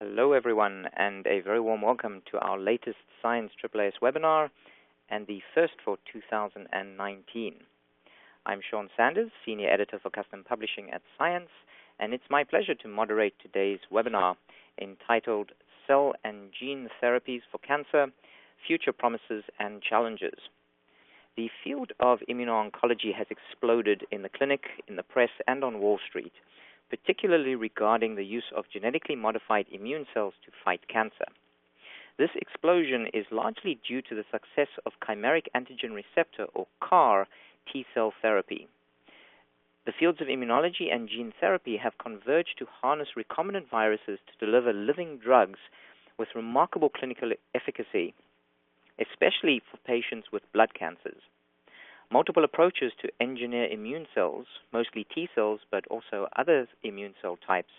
Hello everyone, and a very warm welcome to our latest Science AAAS webinar, and the first for 2019. I'm Sean Sanders, Senior Editor for Custom Publishing at Science, and it's my pleasure to moderate today's webinar entitled Cell and Gene Therapies for Cancer, Future Promises and Challenges. The field of immuno-oncology has exploded in the clinic, in the press, and on Wall Street, particularly regarding the use of genetically modified immune cells to fight cancer. This explosion is largely due to the success of chimeric antigen receptor, or CAR, T-cell therapy. The fields of immunology and gene therapy have converged to harness recombinant viruses to deliver living drugs with remarkable clinical efficacy, especially for patients with blood cancers. Multiple approaches to engineer immune cells, mostly T cells, but also other immune cell types,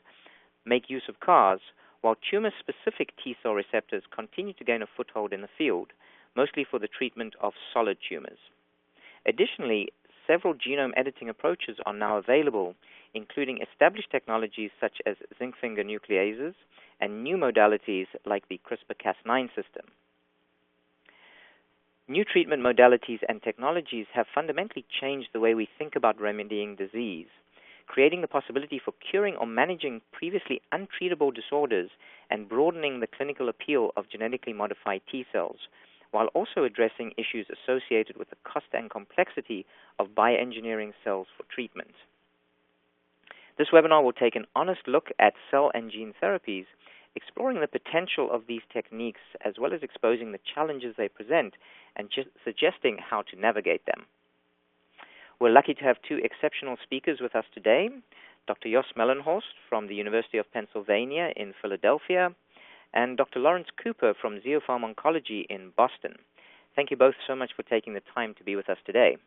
make use of CARs, while tumor-specific T-cell receptors continue to gain a foothold in the field, mostly for the treatment of solid tumors. Additionally, several genome editing approaches are now available, including established technologies such as zinc-finger nucleases and new modalities like the CRISPR-Cas9 system. New treatment modalities and technologies have fundamentally changed the way we think about remedying disease, creating the possibility for curing or managing previously untreatable disorders and broadening the clinical appeal of genetically modified T cells, while also addressing issues associated with the cost and complexity of bioengineering cells for treatment. This webinar will take an honest look at cell and gene therapies, exploring the potential of these techniques as well as exposing the challenges they present and suggesting how to navigate them. We're lucky to have two exceptional speakers with us today, Dr. Jos Melenhorst from the University of Pennsylvania in Philadelphia and Dr. Laurence Cooper from Ziopharm Oncology in Boston. Thank you both so much for taking the time to be with us today.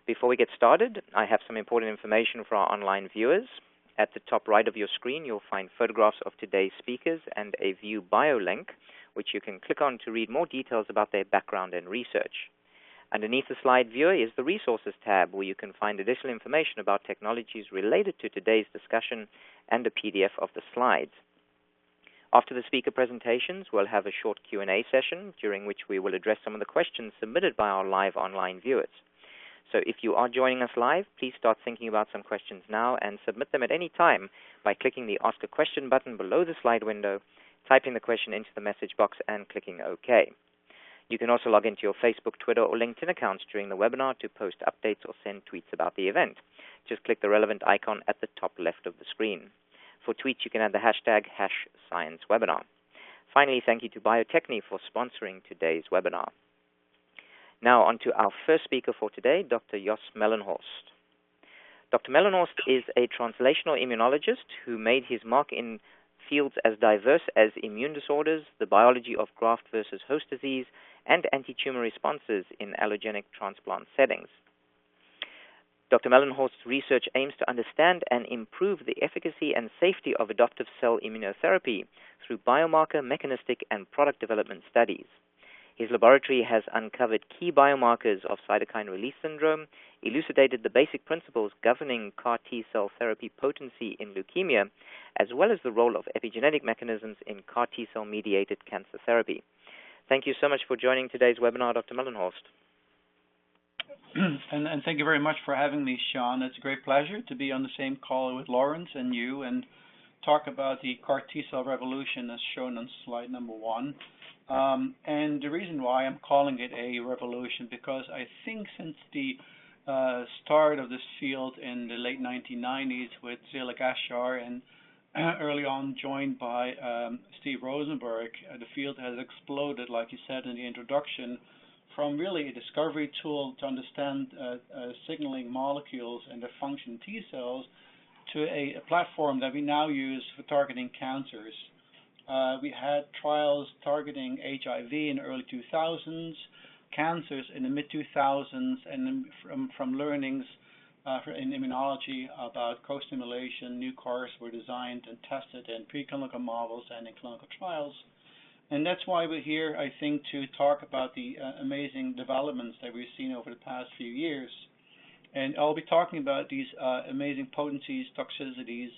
Before we get started, I have some important information for our online viewers. At the top right of your screen, you'll find photographs of today's speakers and a View Bio link, which you can click on to read more details about their background and research. Underneath the slide viewer is the Resources tab, where you can find additional information about technologies related to today's discussion and a PDF of the slides. After the speaker presentations, we'll have a short Q&A session, during which we will address some of the questions submitted by our live online viewers. So if you are joining us live, please start thinking about some questions now and submit them at any time by clicking the Ask a Question button below the slide window, typing the question into the message box, and clicking OK. You can also log into your Facebook, Twitter, or LinkedIn accounts during the webinar to post updates or send tweets about the event. Just click the relevant icon at the top left of the screen. For tweets, you can add the hashtag #ScienceWebinar. Finally, thank you to Biotechne for sponsoring today's webinar. Now on to our first speaker for today, Dr. Jos Melenhorst. Dr. Melenhorst is a translational immunologist who made his mark in fields as diverse as immune disorders, the biology of graft versus host disease, and anti-tumor responses in allogenic transplant settings. Dr. Melenhorst's research aims to understand and improve the efficacy and safety of adoptive cell immunotherapy through biomarker, mechanistic, and product development studies. His laboratory has uncovered key biomarkers of cytokine release syndrome, elucidated the basic principles governing CAR T-cell therapy potency in leukemia, as well as the role of epigenetic mechanisms in CAR T-cell mediated cancer therapy. Thank you so much for joining today's webinar, Dr. Melenhorst. And thank you very much for having me, Sean. It's a great pleasure to be on the same call with Laurence and you and talk about the CAR T-cell revolution as shown on slide number 1. And the reason why I'm calling it a revolution, because I think since the start of this field in the late 1990s with Zelig Ashar and early on joined by Steve Rosenberg, the field has exploded, like you said in the introduction, from really a discovery tool to understand signaling molecules and their function T cells to a platform that we now use for targeting cancers. We had trials targeting HIV in the early 2000s, cancers in the mid-2000s, and from learnings in immunology about co-stimulation, new CARs were designed and tested in preclinical models and in clinical trials. And that's why we're here, I think, to talk about the amazing developments that we've seen over the past few years. And I'll be talking about these amazing potencies, toxicities,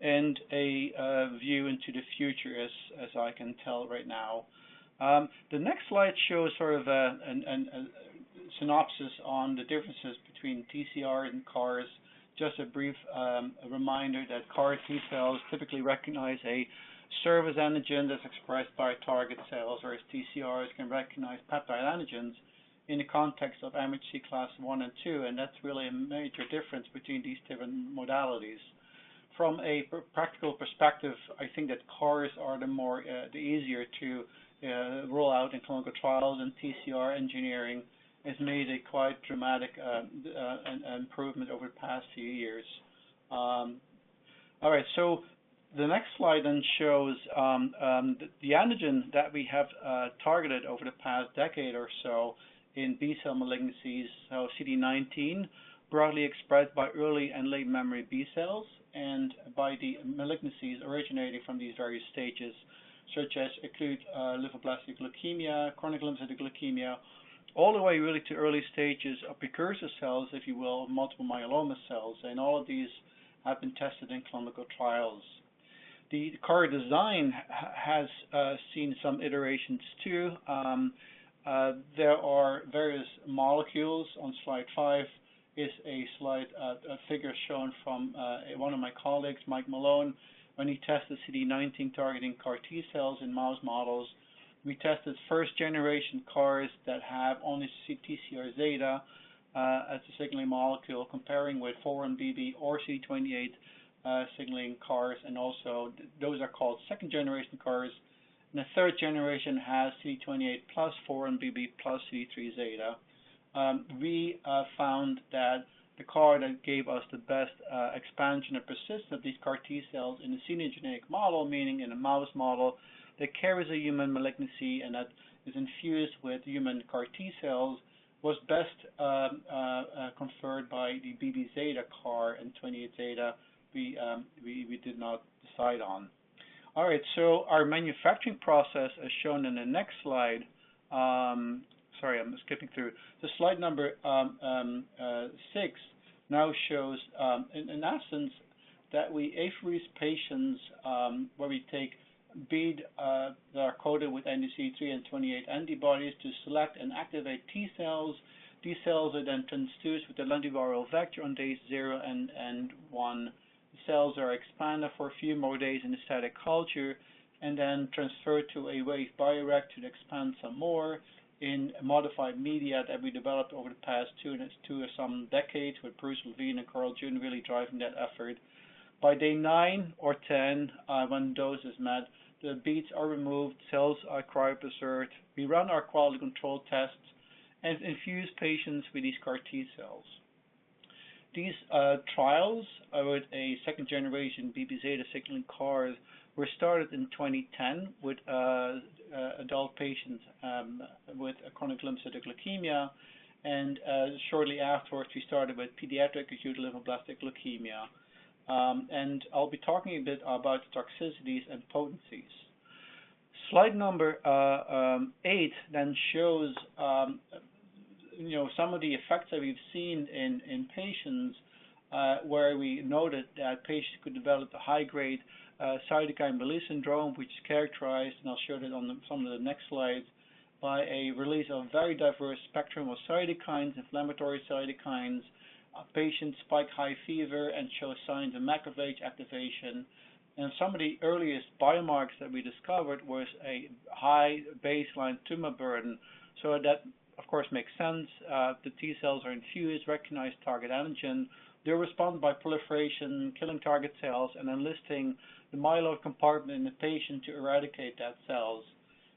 and a view into the future, as I can tell right now. The next slide shows sort of a synopsis on the differences between TCRs and CARs. Just a brief reminder that CAR T cells typically recognize a surface antigen that's expressed by target cells, whereas TCRs can recognize peptide antigens in the context of MHC class 1 and 2, and that's really a major difference between these different modalities. From a practical perspective, I think that CARs are the easier to roll out in clinical trials, and TCR engineering has made a quite dramatic improvement over the past few years. All right, so the next slide then shows the antigen that we have targeted over the past decade or so in B-cell malignancies, so CD19, broadly expressed by early and late memory B cells, and by the malignancies originating from these various stages, such as acute lymphoblastic leukemia, chronic lymphocytic leukemia, all the way really to early stages of precursor cells, if you will, multiple myeloma cells, and all of these have been tested in clinical trials. The CAR design has seen some iterations too. There are various molecules. On slide 5 is a figure shown from one of my colleagues, Mike Malone, when he tested CD19 targeting CAR T cells in mouse models. We tested first generation CARs that have only TCR zeta as a signaling molecule, comparing with 4-1BB or CD28 signaling CARs, and also those are called second generation CARs. And the third generation has CD28 plus 4-1BB plus CD3 zeta. We found that the CAR that gave us the best expansion and persistence of these CAR T cells in a xenogenetic model, meaning in a mouse model that carries a human malignancy and that is infused with human CAR T cells, was best conferred by the BB zeta CAR, and 28 zeta we did not decide on. All right, so our manufacturing process, as shown in the next slide, sorry, I'm skipping through. So slide number 6 now shows, in essence, that we apheresis patients where we take bead that are coated with anti-CD3 and 28 antibodies to select and activate T cells. These cells are then transduced with the lentiviral vector on days 0 and 1. The cells are expanded for a few more days in the static culture and then transferred to a wave bioreactor to expand some more in modified media that we developed over the past two or some decades, with Bruce Levine and Carl June really driving that effort. By day 9 or 10, when dose is met, the beads are removed, cells are cryopreserved. We run our quality control tests and infuse patients with these CAR T cells. These trials with a second generation BB zeta signaling CARs were started in 2010 with adult patients with chronic lymphocytic leukemia, and shortly afterwards we started with pediatric acute lymphoblastic leukemia. And I'll be talking a bit about the toxicities and potencies. Slide number 8 then shows some of the effects that we've seen in patients where we noted that patients could develop a high-grade cytokine release syndrome, which is characterized, and I'll show that on some of the next slides, by a release of very diverse spectrum of cytokines, inflammatory cytokines. Patients spike high fever and show signs of macrophage activation. And some of the earliest biomarkers that we discovered was a high baseline tumor burden. So that, of course, makes sense. The T cells are infused, recognize target antigen. They respond by proliferation, killing target cells, and enlisting the myeloid compartment in the patient to eradicate that cells.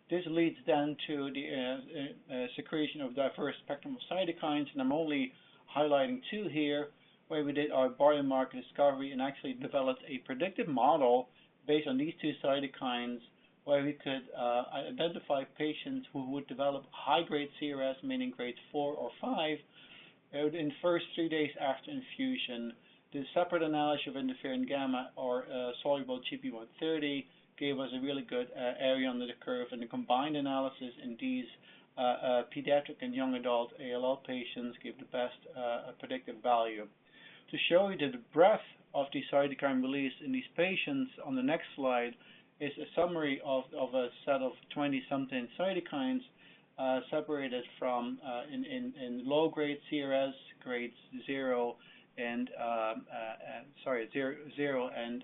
This leads then to the secretion of diverse spectrum of cytokines, and I'm only highlighting 2 here, where we did our biomarker discovery and actually developed a predictive model based on these 2 cytokines, where we could identify patients who would develop high-grade CRS, meaning grade 4 or 5, in the first 3 days after infusion. The separate analysis of interferon gamma or soluble GP130 gave us a really good area under the curve, and the combined analysis in these pediatric and young adult ALL patients gave the best predictive value. to show you that the breadth of the cytokine release in these patients on the next slide is a summary of a set of 20-something cytokines separated from in low-grade CRS, grades 0 and 0 and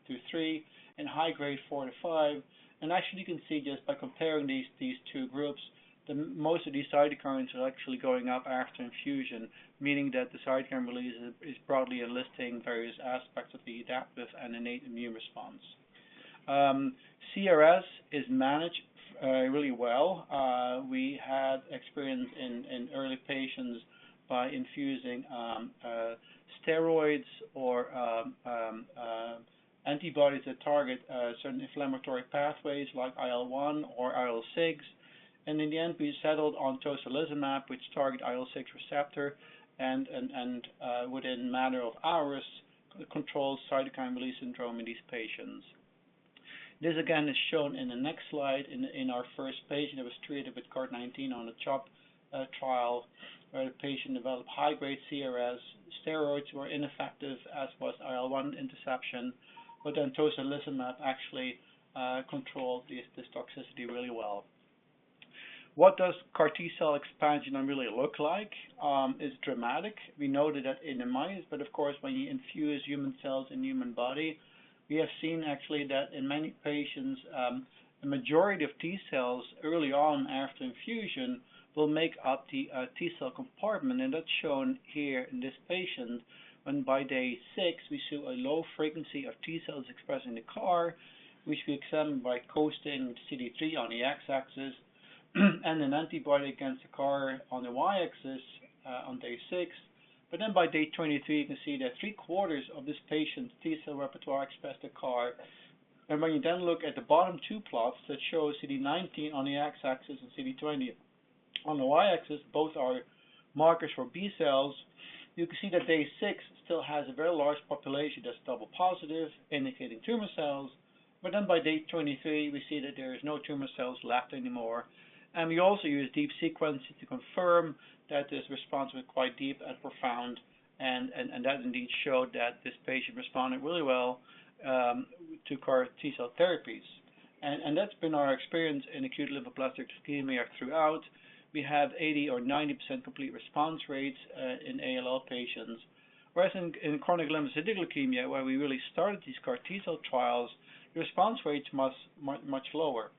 through 3, and high-grade 4 to 5. And actually, you can see just by comparing these two groups, most of these cytokines are actually going up after infusion, meaning that the cytokine release is broadly enlisting various aspects of the adaptive and innate immune response. CRS is managed really well. We had experience in early patients by infusing steroids or antibodies that target certain inflammatory pathways like IL-1 or IL-6. And in the end, we settled on tocilizumab, which target IL-6 receptor, and within a matter of hours, controls cytokine release syndrome in these patients. This again is shown in the next slide in our first patient that was treated with CAR-19 on the CHOP trial, where the patient developed high-grade CRS. Steroids were ineffective, as was IL-1 interception, but then tocilizumab actually controlled this toxicity really well. What does CAR T-cell expansion really look like? It's dramatic. We noted that in the mice, but of course when you infuse human cells in human body, we have seen actually that in many patients, the majority of T cells early on after infusion will make up the T cell compartment, and that's shown here in this patient when by day 6 we see a low frequency of T cells expressing the CAR, which we examined by coasting CD3 on the x-axis and an antibody against the CAR on the y-axis on day 6. But then by day 23, you can see that 3/4 of this patient's T-cell repertoire expressed the CAR. And when you then look at the bottom two plots that show CD19 on the x-axis and CD20 on the y-axis, both are markers for B cells, you can see that day 6 still has a very large population that's double positive, indicating tumor cells. But then by day 23, we see that there is no tumor cells left anymore. And we also use deep sequencing to confirm that this response was quite deep and profound, and that indeed showed that this patient responded really well to CAR T-cell therapies. And that's been our experience in acute lymphoblastic leukemia throughout. We have 80 or 90% complete response rates in ALL patients, whereas in chronic lymphocytic leukemia, where we really started these CAR T-cell trials, the response rates much lower.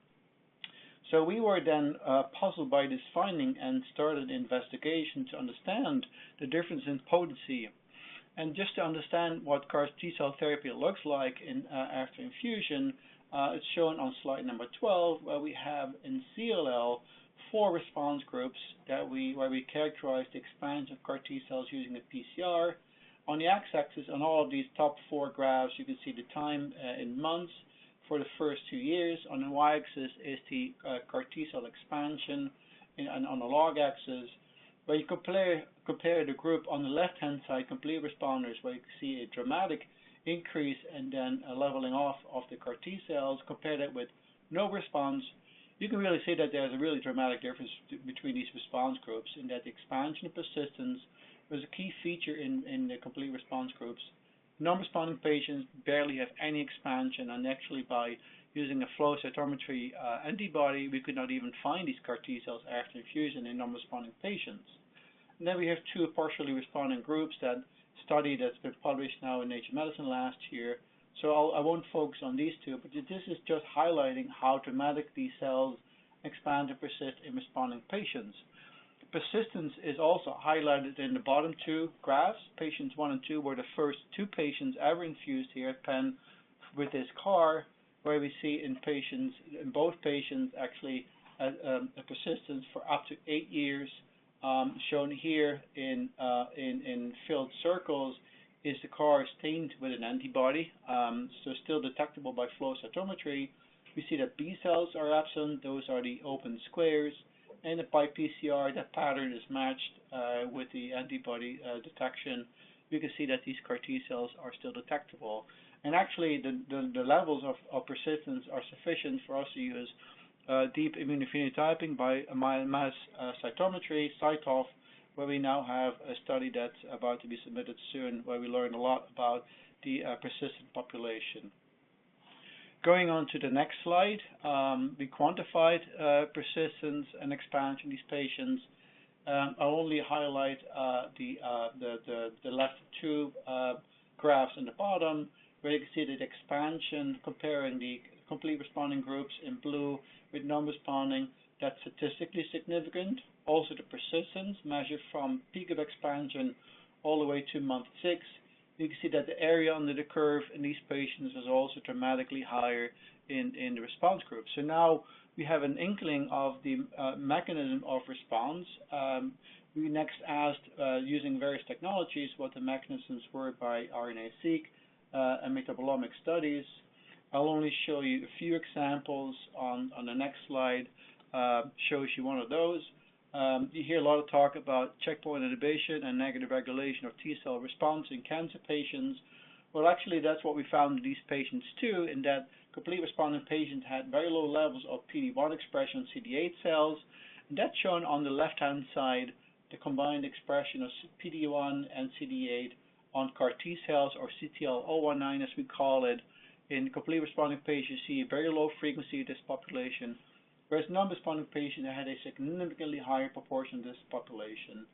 So we were then puzzled by this finding and started an investigation to understand the difference in potency. And just to understand what CAR T-cell therapy looks like after infusion, it's shown on slide number 12, where we have in CLL 4 response groups where we characterize the expansion of CAR T-cells using a PCR. On the x-axis, on all of these top 4 graphs, you can see the time in months for the first 2 years. On the y-axis is the CAR T-cell expansion, and on the log axis, where you compare the group on the left-hand side, complete responders, where you can see a dramatic increase and then a leveling off of the CAR T-cells, compare that with no response. You can really see that there's a really dramatic difference between these response groups, in that the expansion and persistence was a key feature in the complete response groups. Non-responding patients barely have any expansion, and actually by using a flow cytometry antibody, we could not even find these CAR T-cells after infusion in non-responding patients. And then we have 2 partially responding groups, that study that's been published now in Nature Medicine last year. So I won't focus on these 2, but this is just highlighting how dramatic these cells expand and persist in responding patients. Persistence is also highlighted in the bottom 2 graphs. Patients 1 and 2 were the first 2 patients ever infused here at Penn with this CAR, where we see in both patients actually a persistence for up to 8 years. Shown here in filled circles is the CAR stained with an antibody, so still detectable by flow cytometry. We see that B cells are absent; those are the open squares. And by PCR, that pattern is matched with the antibody detection. You can see that these CAR T cells are still detectable. And actually, the levels of persistence are sufficient for us to use deep immunophenotyping by mass cytometry, CyTOF, where we now have a study that's about to be submitted soon, where we learn a lot about the persistent population. Going on to the next slide, we quantified persistence and expansion in these patients. I'll only highlight the left two graphs in the bottom, where you can see the expansion comparing the complete responding groups in blue with non-responding. That's statistically significant. Also the persistence measured from peak of expansion all the way to month 6. You can see that the area under the curve in these patients is also dramatically higher in the response group. So now we have an inkling of the mechanism of response. We next asked, using various technologies, what the mechanisms were by RNA-seq and metabolomic studies. I'll only show you a few examples on the next slide. Shows you one of those. You hear a lot of talk about checkpoint inhibition and negative regulation of T-cell response in cancer patients. Well, actually, that's what we found in these patients too, in that complete responding patients had very low levels of PD-1 expression on CD8 cells. And that's shown on the left-hand side, the combined expression of PD-1 and CD8 on CAR T cells, or CTL019 as we call it. In complete responding patients, you see a very low frequency of this population, whereas non-responding patients had a significantly higher proportion of this population.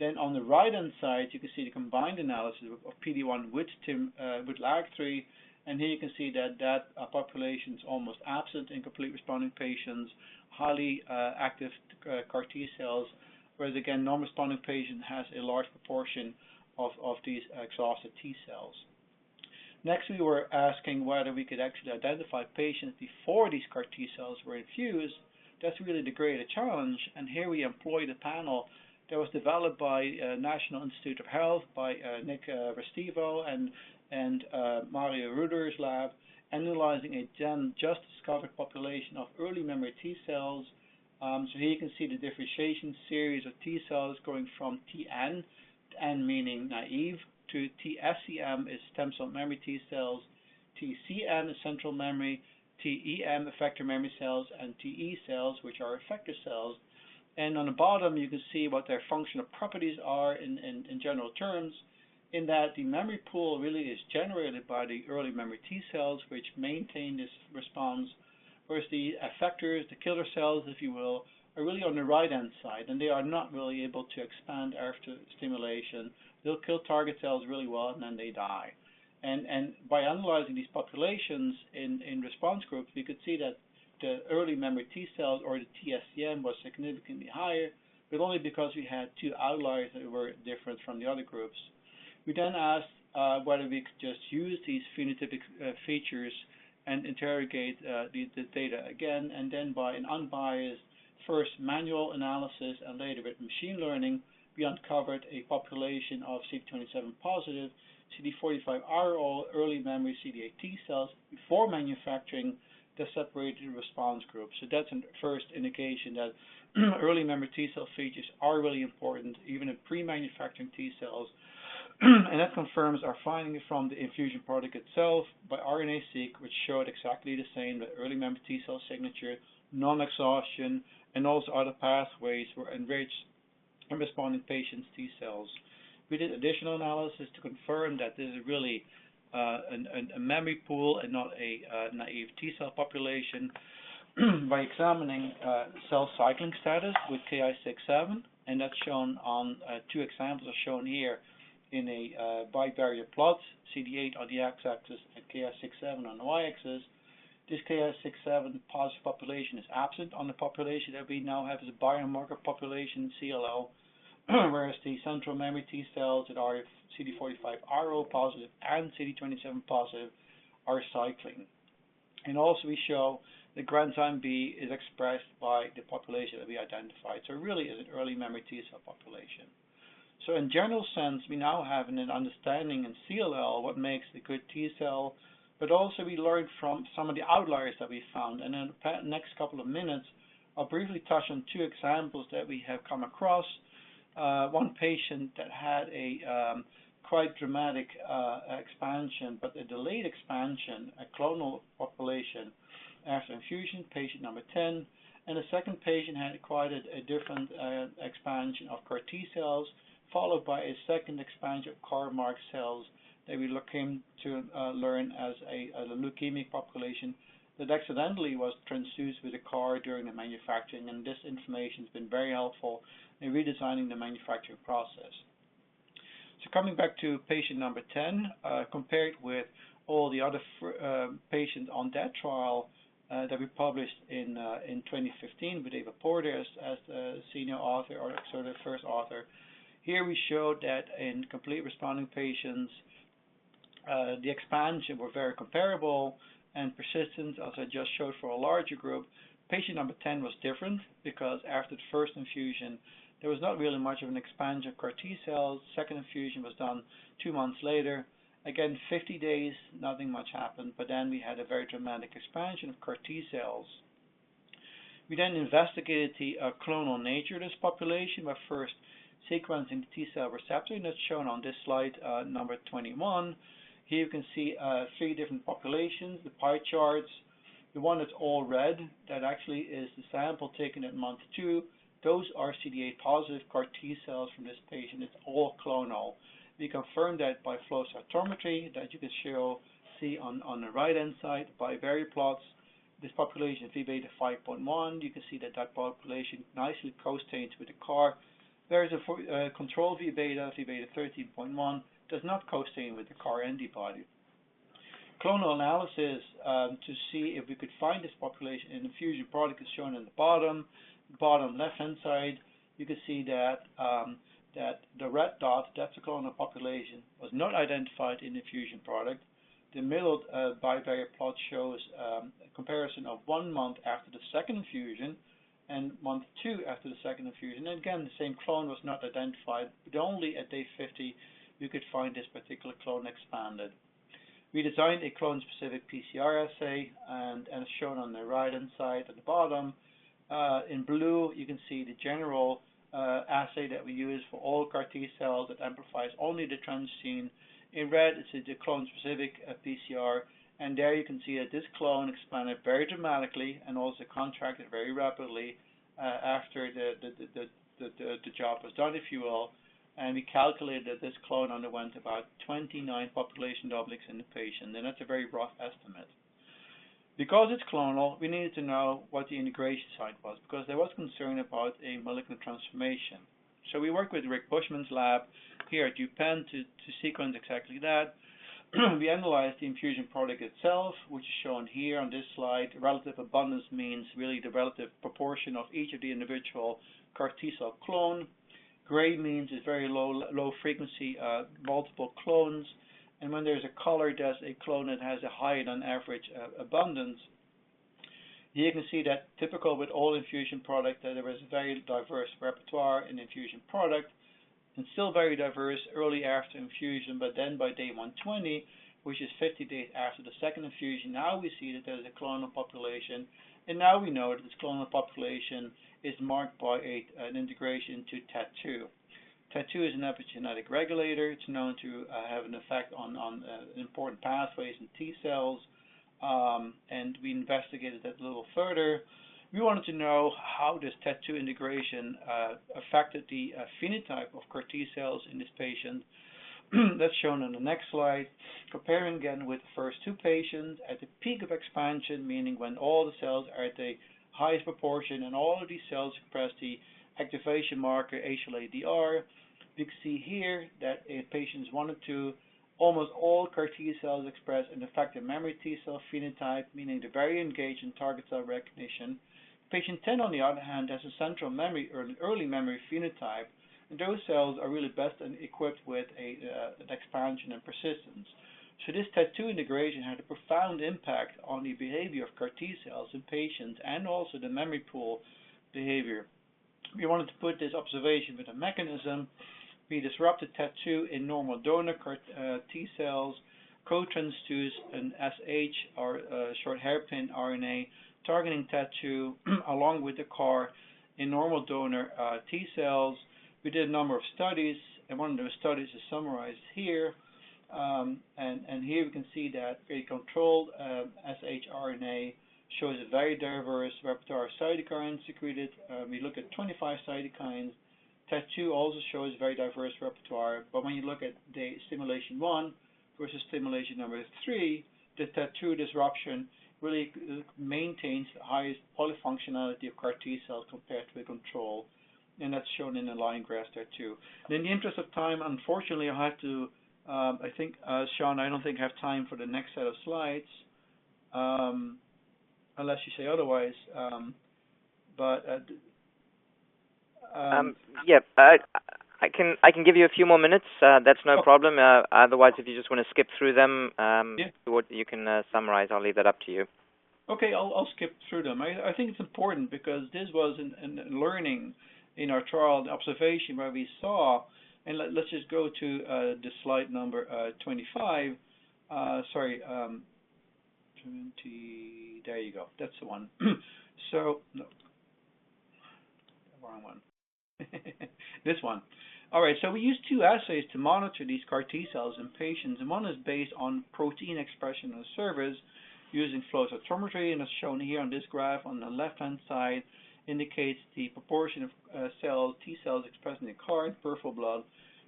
Then on the right-hand side, you can see the combined analysis of PD-1 with LAG-3, and here you can see that population is almost absent in complete responding patients, highly active CAR T cells, whereas again, non-responding patient has a large proportion of these exhausted T cells. Next, we were asking whether we could actually identify patients before these CAR T cells were infused. That's really the greater challenge, and here we employed a panel that was developed by National Institute of Health, by Nick Restivo and Mario Ruder's lab, analyzing a just discovered population of early memory T cells. So here you can see the differentiation series of T cells going from TN, N meaning naive, to TSCM is stem cell memory T cells, TCM is central memory, TEM effector memory cells, and TE cells, which are effector cells. And on the bottom, you can see what their functional properties are in general terms, in that the memory pool really is generated by the early memory T cells, which maintain this response, whereas the effectors, the killer cells, if you will, are really on the right-hand side, and they are not really able to expand after stimulation. They'll kill target cells really well, and then they die. And by analyzing these populations in response groups, we could see that the early memory T cells, or the TSCM, was significantly higher, but only because we had two outliers that were different from the other groups. We then asked whether we could just use these phenotypic features and interrogate the data again, and then by an unbiased first manual analysis and later with machine learning, we uncovered a population of CD27 positive, CD45RO early memory CD8 T cells before manufacturing the separated response group. So that's a first indication that early memory T cell features are really important, even in pre-manufacturing T cells. And that confirms our finding from the infusion product itself by RNA-seq, which showed exactly the same, that early memory T cell signature, non-exhaustion, and also other pathways were enriched in responding patients' T cells. We did additional analysis to confirm that this is really a memory pool and not a naive T cell population by examining cell cycling status with Ki67, and that's shown on two examples are shown here in a bivariate plot, CD8 on the x-axis and Ki67 on the y-axis. This Ki67 positive population is absent on the population that we now have as a biomarker population in CLL, whereas the central memory T cells that are CD45RO positive and CD27 positive are cycling. And also we show the granzyme B is expressed by the population that we identified. So it really is an early memory T cell population. So in general sense, we now have an understanding in CLL what makes a good T cell, but also we learned from some of the outliers that we found. And in the next couple of minutes, I'll briefly touch on two examples that we have come across. One patient that had a quite dramatic expansion, but a delayed expansion, a clonal population after infusion, patient number 10. and the second patient had quite a different expansion of CAR T cells, followed by a second expansion of CAR-marked cells that we came to learn as a leukemic population that accidentally was transfused with a CAR during the manufacturing, and this information has been very helpful in redesigning the manufacturing process. So coming back to patient number 10, compared with all the other patients on that trial that we published in 2015 with Eva Porter as the senior author, or sort of the first author. Here we showed that in complete responding patients, the expansion were very comparable, and persistence, as I just showed for a larger group. Patient number 10 was different because after the first infusion, there was not really much of an expansion of CAR T cells. Second infusion was done 2 months later. Again, 50 days, nothing much happened, but then we had a very dramatic expansion of CAR T cells. We then investigated the clonal nature of this population by first sequencing the T-cell receptor, and that's shown on this slide number 21. Here you can see 3 different populations, the pie charts. The one that's all red, that actually is the sample taken at month 2. Those are CD8 positive CAR T cells from this patient. It's all clonal. We confirmed that by flow cytometry, that you can see on the right hand side by varied plots. This population V beta 5.1, you can see that population nicely co-stains with the CAR. There is a control V beta 13.1, does not co-stain with the CAR antibody. Clonal analysis to see if we could find this population in the fusion product is shown in the bottom left-hand side. You can see that that the red dot, that's the clonal population, was not identified in the fusion product. The middle bivariate plot shows a comparison of 1 month after the second infusion and month 2 after the second infusion. And again, the same clone was not identified, but only at day 50 you could find this particular clone expanded. We designed a clone-specific PCR assay, and as shown on the right-hand side at the bottom, in blue you can see the general assay that we use for all CAR T cells that amplifies only the transgene. In red, it's the clone-specific PCR, and there you can see that this clone expanded very dramatically and also contracted very rapidly after the job was done, if you will. And we calculated that this clone underwent about 29 population doublings in the patient, and that's a very rough estimate. Because it's clonal, we needed to know what the integration site was, because there was concern about a molecular transformation. So we worked with Rick Bushman's lab here at UPenn to sequence exactly that. We analyzed the infusion product itself, which is shown here on this slide. Relative abundance means really the relative proportion of each of the individual CAR T-cell clone. Gray means it's very low frequency, multiple clones. And when there's a color, there's a clone that has a higher than average abundance. Here you can see that typical with all infusion product that there is a very diverse repertoire in infusion product, and still very diverse early after infusion, but then by day 120, which is 50 days after the second infusion, now we see that there's a clonal population, and now we know that this clonal population is marked by an integration to TAT2. TAT2 is an epigenetic regulator. It's known to have an effect on important pathways in T cells, and we investigated that a little further. We wanted to know how this TAT2 integration affected the phenotype of CAR T cells in this patient. That's shown on the next slide. Comparing again with the first 2 patients at the peak of expansion, meaning when all the cells are at the highest proportion and all of these cells express the activation marker HLA-DR. You can see here that in patients 1 and 2, almost all CAR T cells express an effective memory T cell phenotype, meaning they're very engaged in target cell recognition. Patient 10, on the other hand, has a central memory or an early memory phenotype, and those cells are really best equipped with an expansion and persistence. So this TAT2 integration had a profound impact on the behavior of CAR T cells in patients and also the memory pool behavior. We wanted to put this observation with a mechanism. We disrupted TAT2 in normal donor CAR T cells, co-transduced an SH, or short hairpin RNA, targeting TAT2 along with the CAR in normal donor T cells. We did a number of studies, and one of those studies is summarized here. And here we can see that a controlled shRNA shows a very diverse repertoire of cytokines secreted. We look at 25 cytokines. TET2 also shows very diverse repertoire, but when you look at the stimulation 1 versus stimulation number 3, the TET2 disruption really maintains the highest polyfunctionality of CAR T cells compared to the control, and that's shown in the line graphs there too. And in the interest of time, unfortunately, I have to, I think, Sean, I don't think I have time for the next set of slides, unless you say otherwise. Yeah, I can give you a few more minutes. That's no problem. Otherwise, if you just want to skip through them, what you can summarize, I'll leave that up to you. Okay, I'll skip through them. I think it's important because this was in learning in our trial, the observation where we saw, and let's just go to the slide number 25. Sorry, 20. There you go. That's the one. So no, wrong one. This one. All right, so we use two assays to monitor these CAR T cells in patients, and one is based on protein expression on the surface using flow cytometry, and as shown here on this graph on the left-hand side, indicates the proportion of T cells expressed in the CAR in peripheral blood.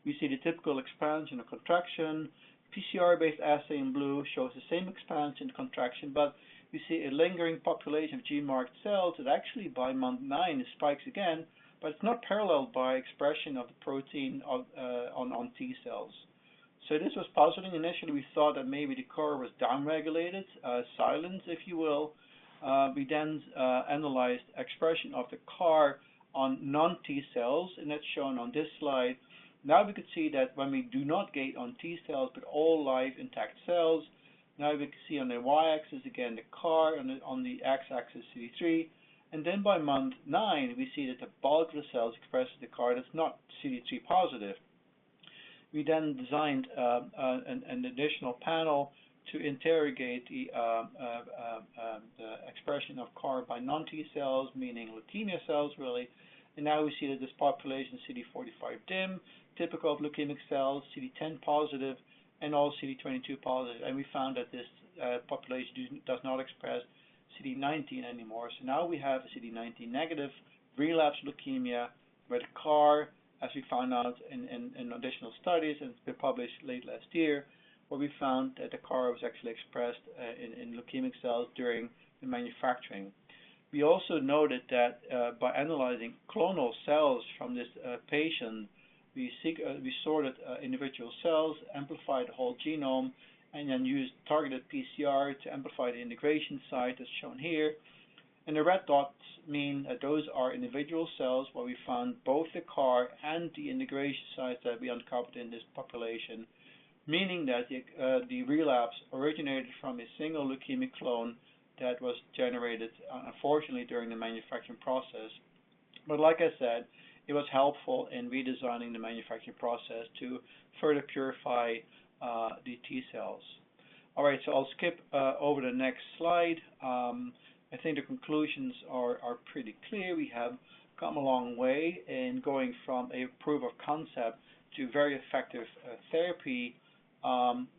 We see the typical expansion or contraction. PCR-based assay in blue shows the same expansion and contraction, but we see a lingering population of gene-marked cells that actually by month 9 spikes again, but it's not paralleled by expression of the protein on T cells. So this was puzzling. Initially, we thought that maybe the CAR was downregulated, silenced, if you will. We then analyzed expression of the CAR on non-T cells, and that's shown on this slide. Now we could see that when we do not gate on T cells, but all live intact cells, now we can see on the y-axis again the CAR, and on the x-axis CD3. And then by month 9, we see that the bulk of the cells expresses the CAR that's not CD3 positive. We then designed an additional panel to interrogate the expression of CAR by non-T cells, meaning leukemia cells really. And now we see that this population is CD45 dim, typical of leukemic cells, CD10 positive, and all CD22 positive. And we found that this population does not express CD19 anymore. So now we have a CD19 negative relapsed leukemia where the CAR, as we found out in additional studies, and it's been published late last year, where we found that the CAR was actually expressed in leukemic cells during the manufacturing. We also noted that by analyzing clonal cells from this patient, we sorted individual cells, amplified the whole genome, and then used targeted PCR to amplify the integration site as shown here. And the red dots mean that those are individual cells where we found both the CAR and the integration sites that we uncovered in this population, meaning that the relapse originated from a single leukemic clone that was generated, unfortunately, during the manufacturing process. But like I said, it was helpful in redesigning the manufacturing process to further purify the T cells. All right, so I'll skip over the next slide. I think the conclusions are pretty clear. We have come a long way in going from a proof of concept to very effective therapy.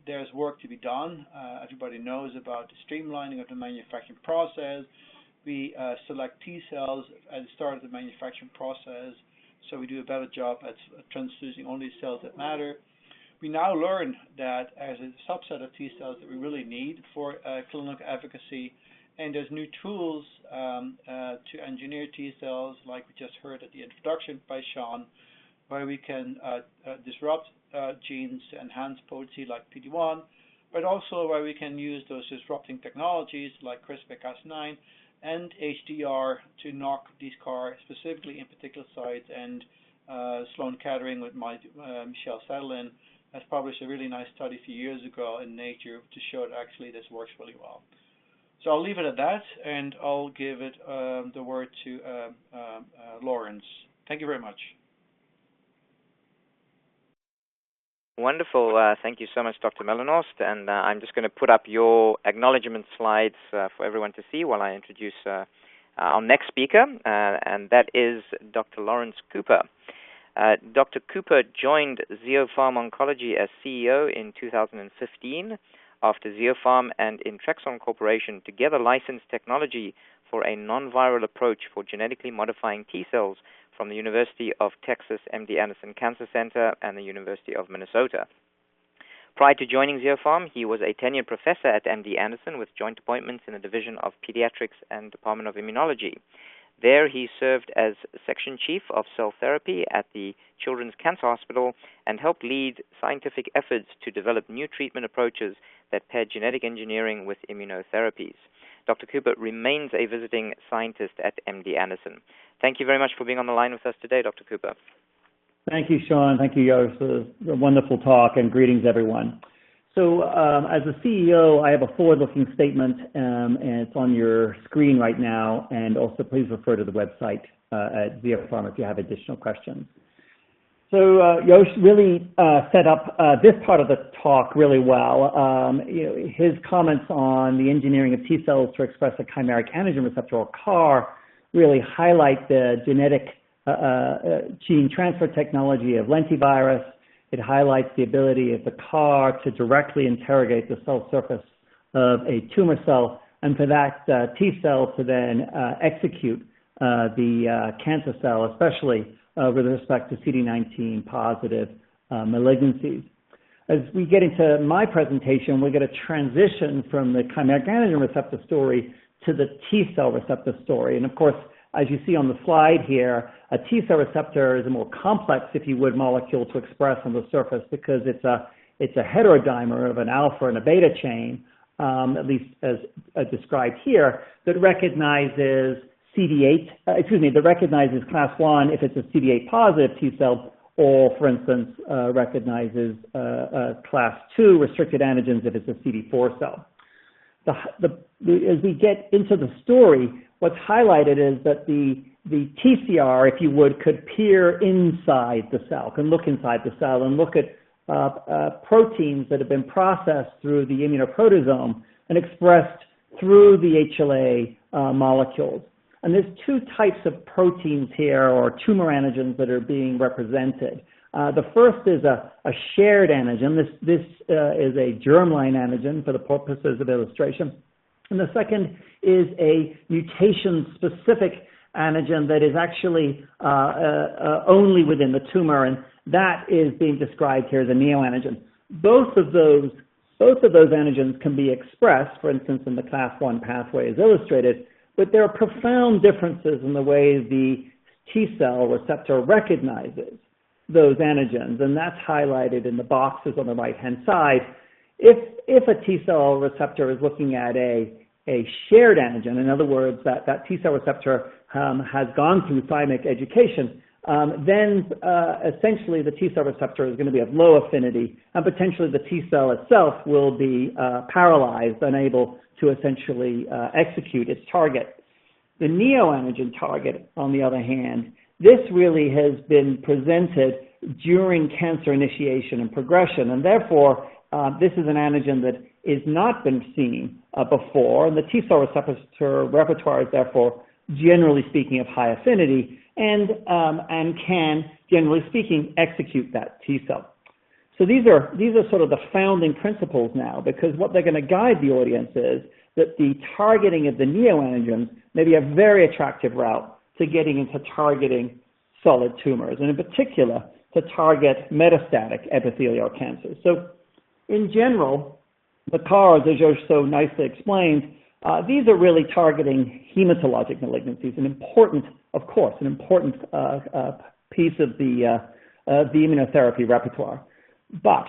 There's work to be done. Everybody knows about the streamlining of the manufacturing process. We select T cells at the start of the manufacturing process, so we do a better job at transducing only cells that matter. We now learn that as a subset of T cells that we really need for clinical efficacy, and there's new tools to engineer T cells, like we just heard at the introduction by Sean, where we can disrupt genes to enhance potency like PD-1, but also where we can use those disrupting technologies like CRISPR-Cas9 and HDR to knock these CAR specifically in particular sites. And Sloan Kettering with Michelle Sadlin has published a really nice study a few years ago in Nature to show that actually this works really well. So I'll leave it at that, and I'll give it the word to Laurence. Thank you very much. Wonderful. Thank you so much, Dr. Melenhorst. And I'm just going to put up your acknowledgement slides for everyone to see while I introduce our next speaker, and that is Dr. Laurence Cooper. Dr. Cooper joined Ziopharm Oncology as CEO in 2015 after Ziopharm and Intra-tumor Corporation together licensed technology for a non-viral approach for genetically modifying T-cells from the University of Texas MD Anderson Cancer Center and the University of Minnesota. Prior to joining Ziopharm, he was a tenured professor at MD Anderson with joint appointments in the Division of Pediatrics and Department of Immunology. There, he served as section chief of cell therapy at the Children's Cancer Hospital and helped lead scientific efforts to develop new treatment approaches that pair genetic engineering with immunotherapies. Dr. Cooper remains a visiting scientist at MD Anderson. Thank you very much for being on the line with us today, Dr. Cooper. Thank you, Sean. Thank you, Yosh, for the wonderful talk, and greetings, everyone. So as a CEO, I have a forward-looking statement, and it's on your screen right now, and also please refer to the website at Ziopharm if you have additional questions. So Yosh really set up this part of the talk really well. His comments on the engineering of T cells to express a chimeric antigen receptor, or CAR, really highlight the genetic gene transfer technology of lentivirus. It highlights the ability of the CAR to directly interrogate the cell surface of a tumor cell, and for that T cell to then execute the cancer cell, especially with respect to CD19 positive malignancies. As we get into my presentation, we're going to transition from the chimeric antigen receptor story to the T cell receptor story. And of course, as you see on the slide here, a T cell receptor is a more complex, if you would, molecule to express on the surface because it's a heterodimer of an alpha and a beta chain, at least as described here, that recognizes that recognizes class 1 if it's a CD8 positive T cell, or for instance, recognizes class 2 restricted antigens if it's a CD4 cell. As we get into the story, what's highlighted is that the TCR, if you would, could peer inside the cell, can look inside the cell and look at proteins that have been processed through the immunoproteasome and expressed through the HLA molecules. And there's two types of proteins here, or tumor antigens, that are being represented. The first is a shared antigen. This is a germline antigen for the purposes of illustration. And the second is a mutation-specific antigen that is actually only within the tumor, and that is being described here as a neoantigen. Both of those antigens can be expressed, for instance, in the class 1 pathway as illustrated, but there are profound differences in the way the T cell receptor recognizes those antigens, and that's highlighted in the boxes on the right-hand side. If a T cell receptor is looking at a shared antigen, in other words, that T cell receptor has gone through thymic education, then essentially the T cell receptor is going to be of low affinity, and potentially the T cell itself will be paralyzed, unable to essentially execute its target. The neoantigen target, on the other hand, this really has been presented during cancer initiation and progression, and therefore this is an antigen that is not been seen before, and the T cell receptor repertoire is therefore, generally speaking, of high affinity, and can, generally speaking, execute that T cell. So these are sort of the founding principles now, because what they're going to guide the audience is that the targeting of the neoantigens may be a very attractive route to getting into targeting solid tumors, and in particular to target metastatic epithelial cancers. So in general, the CARs, as Josh so nicely explained, these are really targeting hematologic malignancies, an important piece of the immunotherapy repertoire. But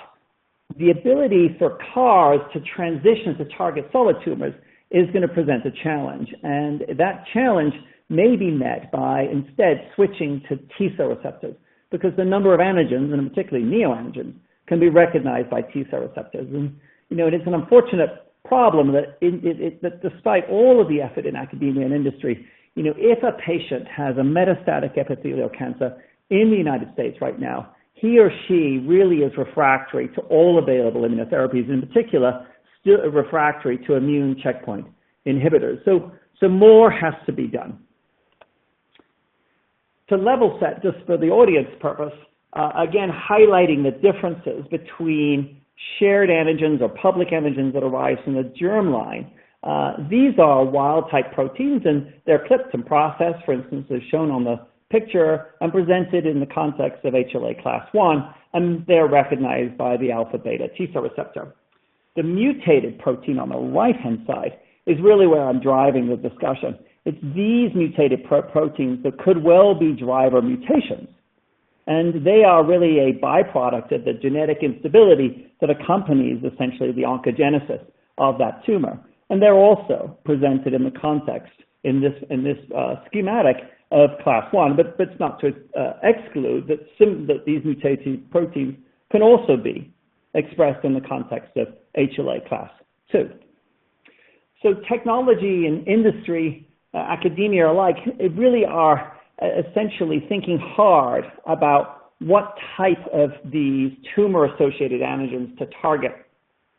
the ability for CARs to transition to target solid tumors is going to present a challenge, and that challenge may be met by instead switching to T cell receptors, because the number of antigens, and particularly neoantigens, can be recognized by T cell receptors. And it's an unfortunate problem that despite all of the effort in academia and industry, if a patient has a metastatic epithelial cancer in the United States right now, he or she really is refractory to all available immunotherapies, in particular, still refractory to immune checkpoint inhibitors. So more has to be done. to level set, just for the audience purpose, again, highlighting the differences between shared antigens or public antigens that arise from the germline. These are wild-type proteins, and they're clipped and processed, for instance, as shown on the picture, and presented in the context of HLA class 1, and they're recognized by the alpha-beta T-cell receptor. The mutated protein on the right-hand side is really where I'm driving the discussion. It's these mutated proteins that could well be driver mutations. And they are really a byproduct of the genetic instability that accompanies essentially the oncogenesis of that tumor. And they're also presented in the context in this schematic of class 1, but it's not to exclude that these mutated proteins can also be expressed in the context of HLA class 2. So technology and industry, academia alike, it really are essentially thinking hard about what type of these tumor-associated antigens to target.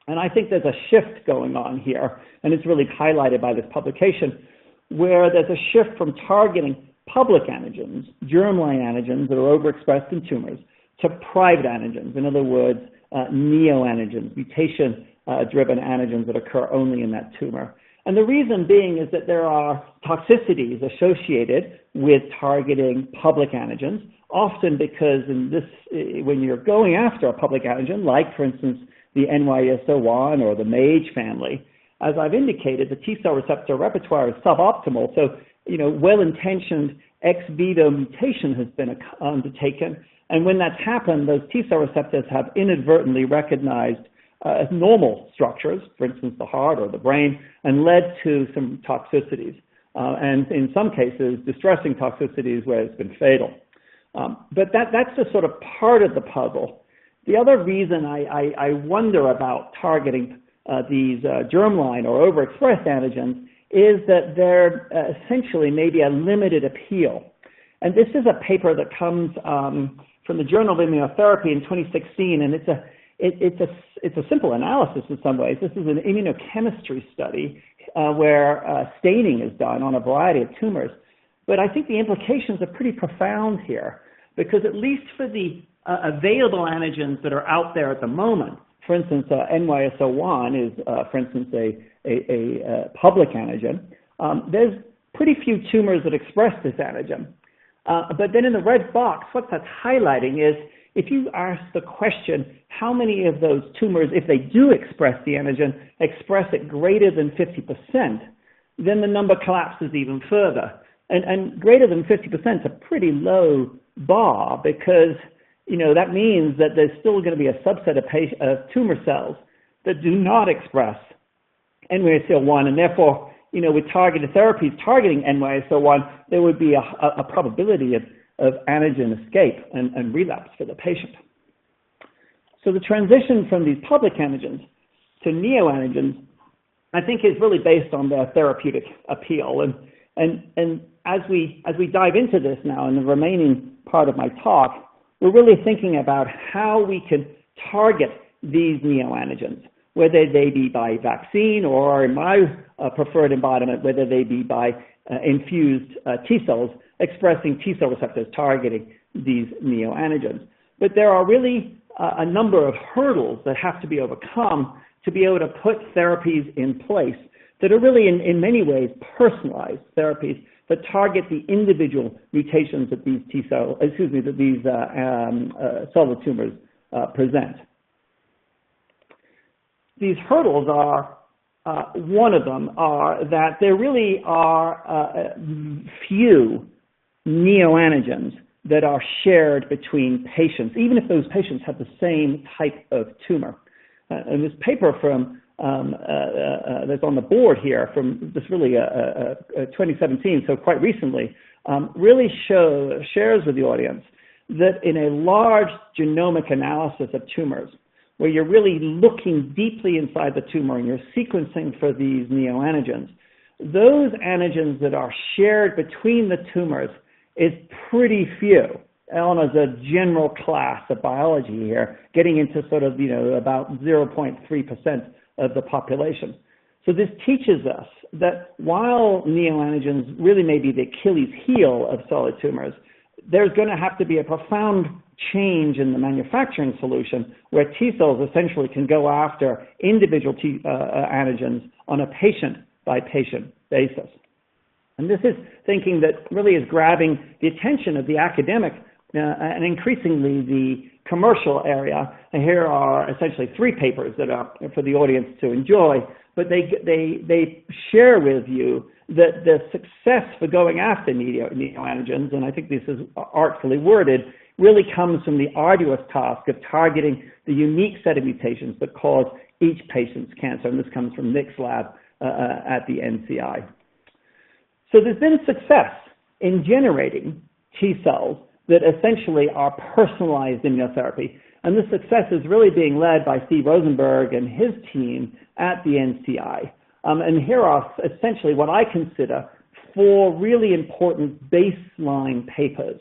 And I think there's a shift going on here, and it's really highlighted by this publication, where there's a shift from targeting public antigens, germline antigens that are overexpressed in tumors, to private antigens, in other words, neoantigens, mutation-driven antigens that occur only in that tumor. And the reason being is that there are toxicities associated with targeting public antigens, often because when you're going after a public antigen, like, for instance, the NY-ESO-1 or the MAGE family, as I've indicated, the T-cell receptor repertoire is suboptimal. So, well-intentioned ex vivo mutation has been undertaken. And when that's happened, those T-cell receptors have inadvertently recognized as normal structures, for instance, the heart or the brain, and led to some toxicities. And in some cases, distressing toxicities where it's been fatal. But that's just sort of part of the puzzle. The other reason I wonder about targeting these germline or overexpressed antigens is that they're essentially maybe a limited appeal. And this is a paper that comes from the Journal of Immunotherapy in 2016, and it's a simple analysis in some ways. This is an immunochemistry study where staining is done on a variety of tumors. But I think the implications are pretty profound here, because at least for the available antigens that are out there at the moment, for instance, NY-ESO-1 is, for instance, a public antigen. There's pretty few tumors that express this antigen. But then in the red box, what that's highlighting is if you ask the question, how many of those tumors, if they do express the antigen, express it greater than 50%, then the number collapses even further. And greater than 50% is a pretty low bar, because that means that there's still going to be a subset of tumor cells that do not express NY-ESO-1, and therefore, with targeted therapies targeting NY-ESO-1, there would be a probability of antigen escape and relapse for the patient. So the transition from these public antigens to neoantigens, I think, is really based on their therapeutic appeal. And as we dive into this now in the remaining part of my talk, we're really thinking about how we can target these neoantigens, whether they be by vaccine or, in my preferred embodiment, whether they be by infused T-cells expressing T-cell receptors targeting these neoantigens. But there are really a number of hurdles that have to be overcome to be able to put therapies in place that are really, in many ways, personalized therapies that target the individual mutations that these solid tumors present. These hurdles are, one of them are that there really are few neoantigens that are shared between patients, even if those patients have the same type of tumor. And this paper from that's on the board here from just really 2017, so quite recently, really shares with the audience that in a large genomic analysis of tumors, where you're really looking deeply inside the tumor and you're sequencing for these neoantigens, those antigens that are shared between the tumors is pretty few. On as a general class of biology here, getting into sort of, about 0.3% of the population. So this teaches us that while neoantigens really may be the Achilles heel of solid tumors, there's going to have to be a profound change in the manufacturing solution where T cells essentially can go after individual antigens on a patient-by-patient basis. And this is thinking that really is grabbing the attention of the academic and increasingly the commercial area. And here are essentially 3 papers that are for the audience to enjoy, but they share with you that the success for going after neoantigens, and I think this is artfully worded, really comes from the arduous task of targeting the unique set of mutations that cause each patient's cancer. And this comes from Nick's lab at the NCI. So there's been success in generating T cells that essentially are personalized immunotherapy. And this success is really being led by Steve Rosenberg and his team at the NCI. And here are essentially what I consider 4 really important baseline papers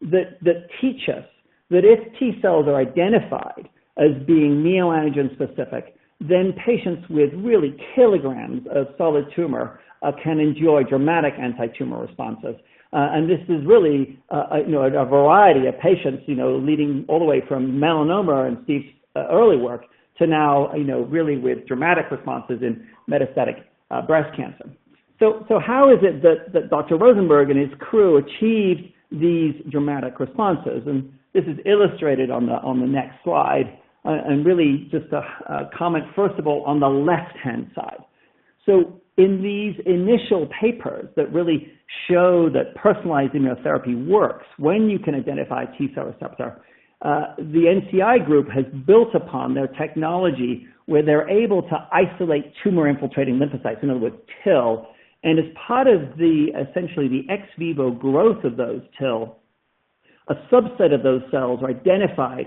that teach us that if T cells are identified as being neoantigen specific, then patients with really kilograms of solid tumor can enjoy dramatic anti-tumor responses. And this is really a variety of patients, leading all the way from melanoma and Steve's early work to now, really with dramatic responses in metastatic breast cancer. So how is it that Dr. Rosenberg and his crew achieved these dramatic responses? And this is illustrated on the next slide. And really just a comment, first of all, on the left-hand side. So in these initial papers that really show that personalized immunotherapy works when you can identify a T-cell receptor, the NCI group has built upon their technology where they're able to isolate tumor-infiltrating lymphocytes, in other words, TIL, and as part of essentially the ex vivo growth of those TIL, a subset of those cells are identified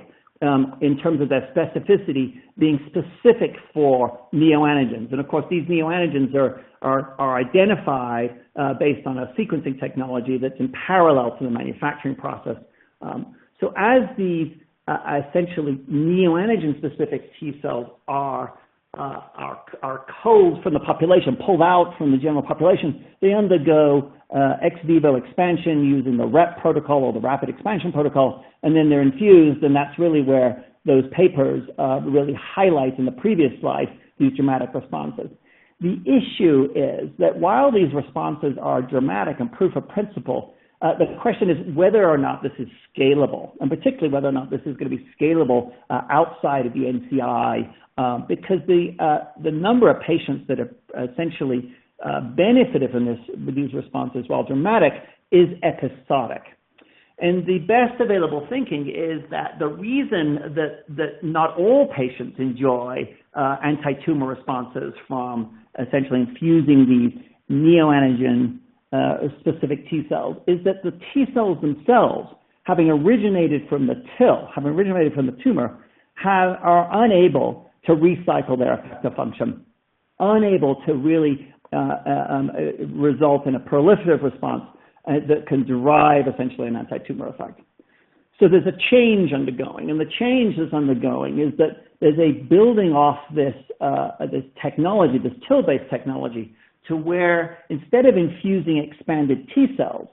in terms of their specificity being specific for neoantigens. And of course, these neoantigens are identified based on a sequencing technology that's in parallel to the manufacturing process. So as these essentially neoantigen-specific T cells are culled from the population, pulled out from the general population, they undergo ex vivo expansion using the REP protocol or the rapid expansion protocol, and then they're infused, and that's really where those papers really highlight in the previous slide these dramatic responses. The issue is that while these responses are dramatic and proof of principle, the question is whether or not this is scalable, and particularly whether or not this is going to be scalable outside of the NCI, because the number of patients that have essentially benefited from these responses, while dramatic, is episodic. And the best available thinking is that the reason that not all patients enjoy anti-tumor responses from essentially infusing these neoantigen specific T cells is that the T cells themselves, having originated from the TIL, having originated from the tumor, are unable to recycle their effector function, unable to really result in a proliferative response that can derive essentially an anti-tumor effect. So there's a change undergoing, and the change that's undergoing is that there's a building off this technology, this TIL-based technology, to where instead of infusing expanded T cells,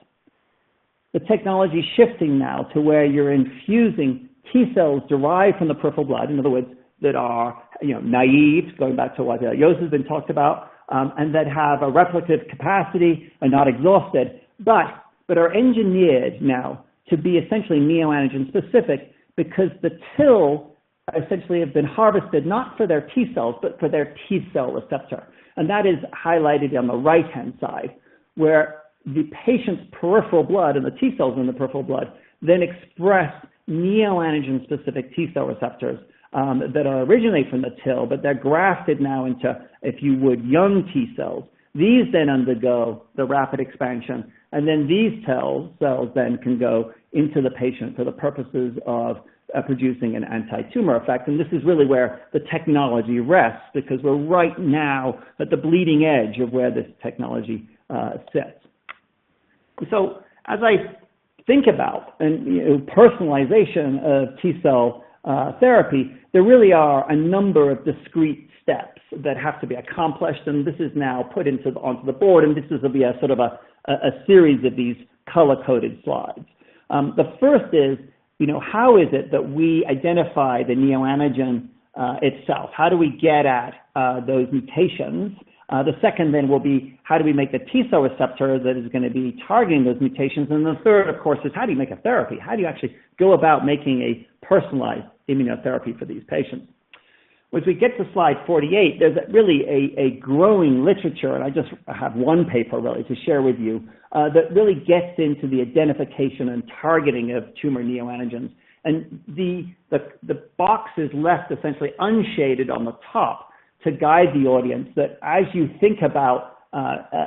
the technology is shifting now to where you're infusing T cells derived from the peripheral blood, in other words, that are naive, going back to what Jos has been talked about, and that have a replicative capacity and not exhausted, but are engineered now to be essentially neoantigen specific because the TIL essentially have been harvested not for their T cells, but for their T cell receptor. And that is highlighted on the right-hand side, where the patient's peripheral blood and the T cells in the peripheral blood then express neoantigen-specific T cell receptors that are originate from the TIL, but they're grafted now into, if you would, young T cells. These then undergo the rapid expansion, and then these cells then can go into the patient for the purposes of producing an anti-tumor effect. And this is really where the technology rests, because we're right now at the bleeding edge of where this technology sits. So as I think about personalization of T-cell therapy, there really are a number of discrete steps that have to be accomplished, and this is now put onto the board, and this will be a sort of a series of these color-coded slides. The first is, how is it that we identify the neoantigen itself? How do we get at those mutations? The second then will be, how do we make the T-cell receptor that is going to be targeting those mutations? And the third, of course, is how do you make a therapy? How do you actually go about making a personalized immunotherapy for these patients? As we get to slide 48, there's really a growing literature, and I just have one paper really to share with you, that really gets into the identification and targeting of tumor neoantigens. And the box is left essentially unshaded on the top to guide the audience that as you think about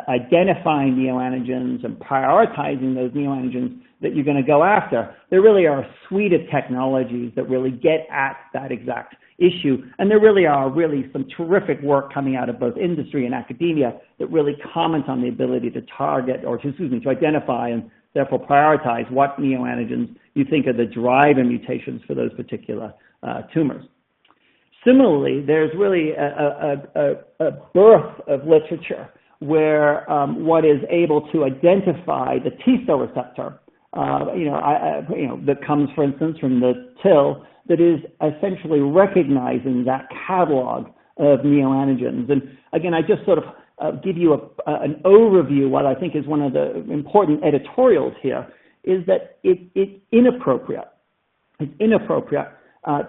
identifying neoantigens and prioritizing those neoantigens that you're going to go after, there really are a suite of technologies that really get at that exact issue. And there really are some terrific work coming out of both industry and academia that really comment on the ability to target, or to identify and therefore prioritize what neoantigens you think are the driver mutations for those particular tumors. Similarly, there's really a birth of literature where what is able to identify the T-cell receptor, that comes, for instance, from the TIL, that is essentially recognizing that catalog of neoantigens. And again, I just sort of give you an overview. What I think is one of the important editorials here is that it's inappropriate. It's inappropriate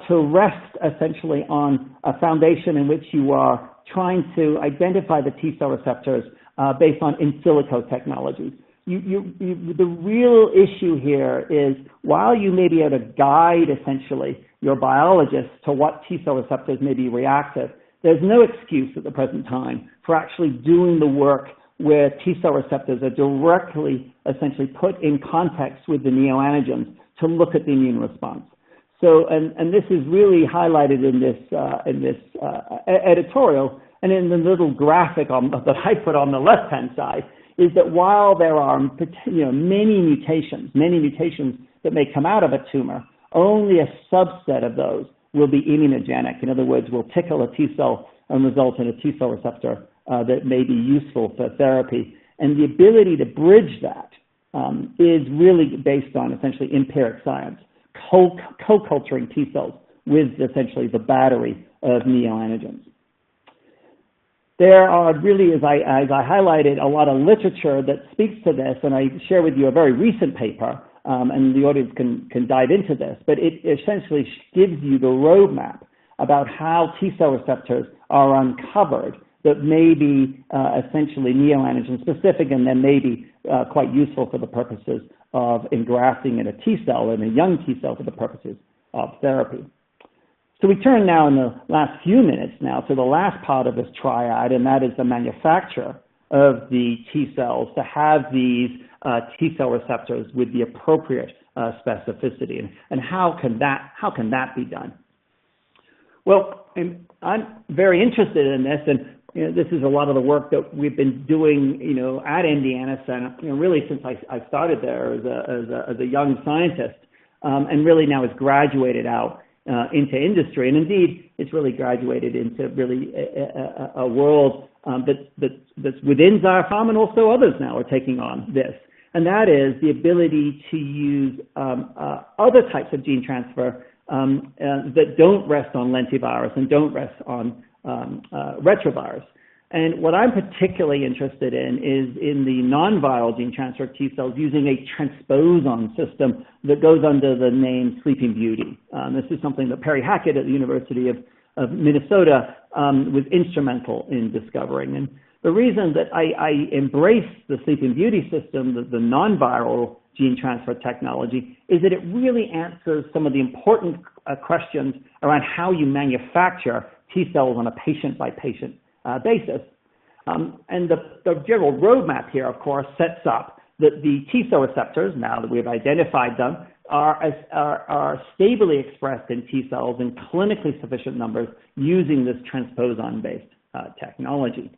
to rest essentially on a foundation in which you are trying to identify the T-cell receptors based on in silico technologies. The real issue here is, while you may be able to guide essentially your biologists to what T-cell receptors may be reactive, there's no excuse at the present time for actually doing the work where T-cell receptors are directly essentially put in context with the neoantigens to look at the immune response. So, and this is really highlighted in this editorial, and in the little graphic that I put on the left-hand side, is that while there are many mutations that may come out of a tumor, only a subset of those will be immunogenic. In other words, will tickle a T-cell and result in a T-cell receptor that may be useful for therapy. And the ability to bridge that is really based on essentially empiric science, co-culturing T-cells with essentially the battery of neoantigens. There are really, as I highlighted, a lot of literature that speaks to this, and I share with you a very recent paper, and the audience can dive into this, but it essentially gives you the roadmap about how T-cell receptors are uncovered that may be essentially neoantigen specific, and then may be quite useful for the purposes of engrafting in a T-cell, in a young T-cell, for the purposes of therapy. So we turn now in the last few minutes now to the last part of this triad, and that is the manufacture of the T-cells to have these T-cell receptors with the appropriate specificity. And how can that be done? Well, I'm very interested in this, and this is a lot of the work that we've been doing, at Indiana Center, really since I started there as a young scientist, and really now has graduated out into industry, and indeed it's really graduated into really a world that's within Ziopharm, and also others now are taking on this, and that is the ability to use other types of gene transfer that don't rest on lentivirus and don't rest on retrovirus. And what I'm particularly interested in is in the non-viral gene transfer of T-cells using a transposon system that goes under the name Sleeping Beauty. This is something that Perry Hackett at the University of Minnesota was instrumental in discovering. And the reason that I embrace the Sleeping Beauty system, the non-viral gene transfer technology, is that it really answers some of the important questions around how you manufacture T-cells on a patient-by-patient basis. And the general roadmap here, of course, sets up that the T-cell receptors, now that we've identified them, are stably expressed in T-cells in clinically sufficient numbers using this transposon-based technology.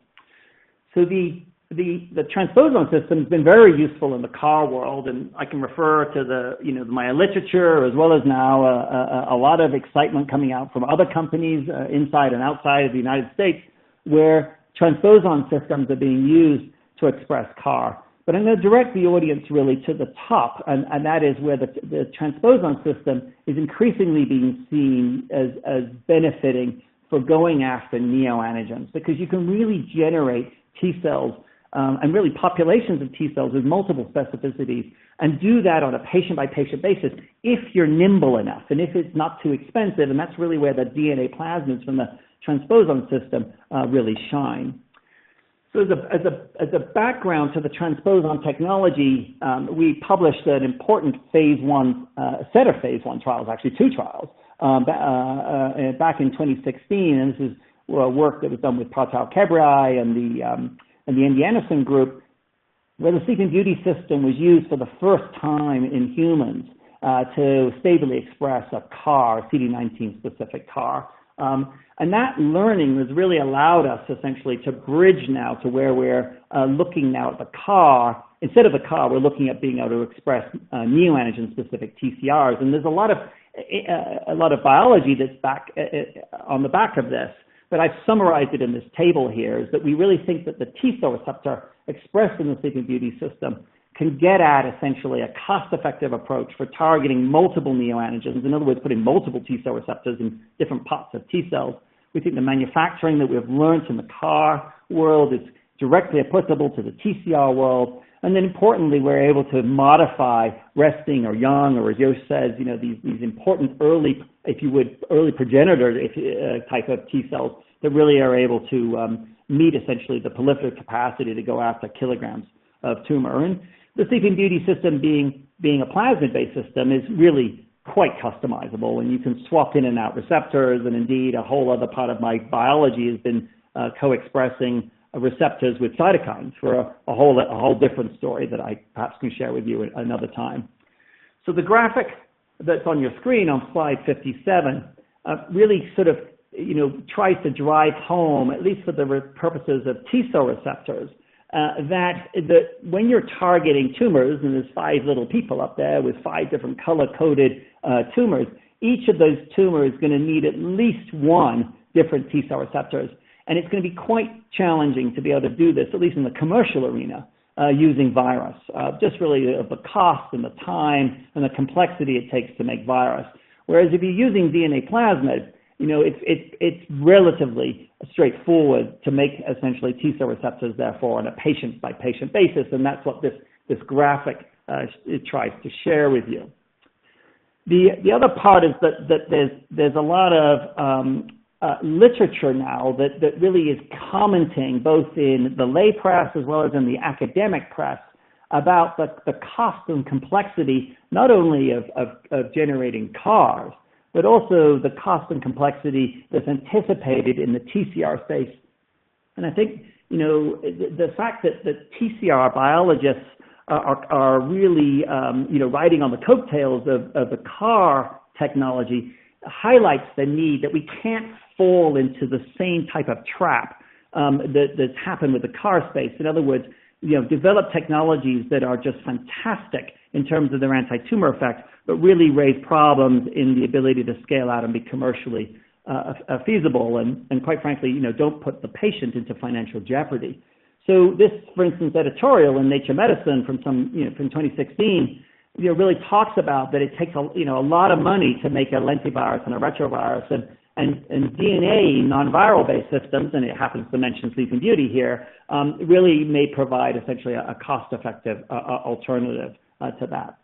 So the transposon system has been very useful in the CAR world, and I can refer to my literature, as well as now a lot of excitement coming out from other companies inside and outside of the United States, where transposon systems are being used to express CAR. But I'm going to direct the audience really to the top, and that is where the transposon system is increasingly being seen as benefiting for going after neoantigens, because you can really generate T cells and really populations of T cells with multiple specificities, and do that on a patient-by-patient basis if you're nimble enough and if it's not too expensive, and that's really where the DNA plasmids from the transposon system really shine. So as a background to the transposon technology, we published an important phase 1, set of phase 1 trials, actually 2 trials, back in 2016, and this is work that was done with Pratal Kebrai and the MD Anderson group, where the Sleeping Beauty system was used for the first time in humans to stably express a CAR, CD19 specific CAR. And that learning has really allowed us essentially to bridge now to where we're looking now at the CAR. Instead of the CAR, we're looking at being able to express neoantigen-specific TCRs. And there's a lot of biology that's back on the back of this. But I've summarized it in this table here, is that we really think that the T-cell receptor expressed in the Sleeping Beauty system can get at essentially a cost-effective approach for targeting multiple neoantigens, in other words, putting multiple T-cell receptors in different parts of T-cells. We think the manufacturing that we've learned in the CAR world is directly applicable to the TCR world. And then importantly, we're able to modify resting or young, or as Yosh says, these important early, if you would, early progenitor type of T cells that really are able to meet essentially the proliferative capacity to go after kilograms of tumor. And the Sleeping Beauty system being a plasmid-based system is really quite customizable, and you can swap in and out receptors, and indeed a whole other part of my biology has been co-expressing receptors with cytokines for a whole different story that I perhaps can share with you another time. So the graphic that's on your screen on slide 57 really sort of tries to drive home, at least for the purposes of T-cell receptors, that when you're targeting tumors, and there's 5 little people up there with 5 different color-coded tumors, each of those tumors is going to need at least one different T-cell receptors. And it's going to be quite challenging to be able to do this, at least in the commercial arena, using virus. Just really the cost and the time and the complexity it takes to make virus. Whereas if you're using DNA plasmid, it's relatively straightforward to make essentially T-cell receptors, therefore, on a patient-by-patient basis, and that's what this graphic it tries to share with you. The other part is that there's a lot of literature now that really is commenting both in the lay press as well as in the academic press about the cost and complexity not only of generating CARs, but also the cost and complexity that's anticipated in the TCR space. And I think, the fact that the TCR biologists are really, riding on the coattails of the CAR technology highlights the need that we can't fall into the same type of trap that's happened with the CAR space. In other words, develop technologies that are just fantastic in terms of their anti-tumor effect, but really raise problems in the ability to scale out and be commercially feasible, and quite frankly, don't put the patient into financial jeopardy. So this, for instance, editorial in Nature Medicine from 2016, really talks about that it takes a lot of money to make a lentivirus and a retrovirus, and DNA non-viral based systems, and it happens to mention Sleeping Beauty here, really may provide essentially a cost-effective alternative to that.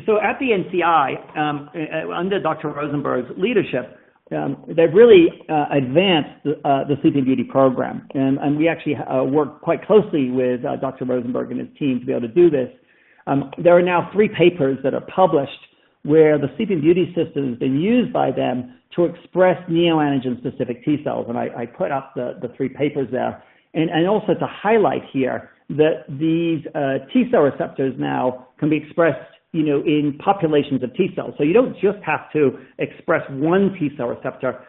So at the NCI, under Dr. Rosenberg's leadership, they've really advanced the Sleeping Beauty program, and we actually work quite closely with Dr. Rosenberg and his team to be able to do this. There are now 3 papers that are published where the Sleeping Beauty system has been used by them to express neoantigen-specific T cells, and I put up the 3 papers there, and also to highlight here that these T cell receptors now can be expressed in populations of T cells. So you don't just have to express one T cell receptor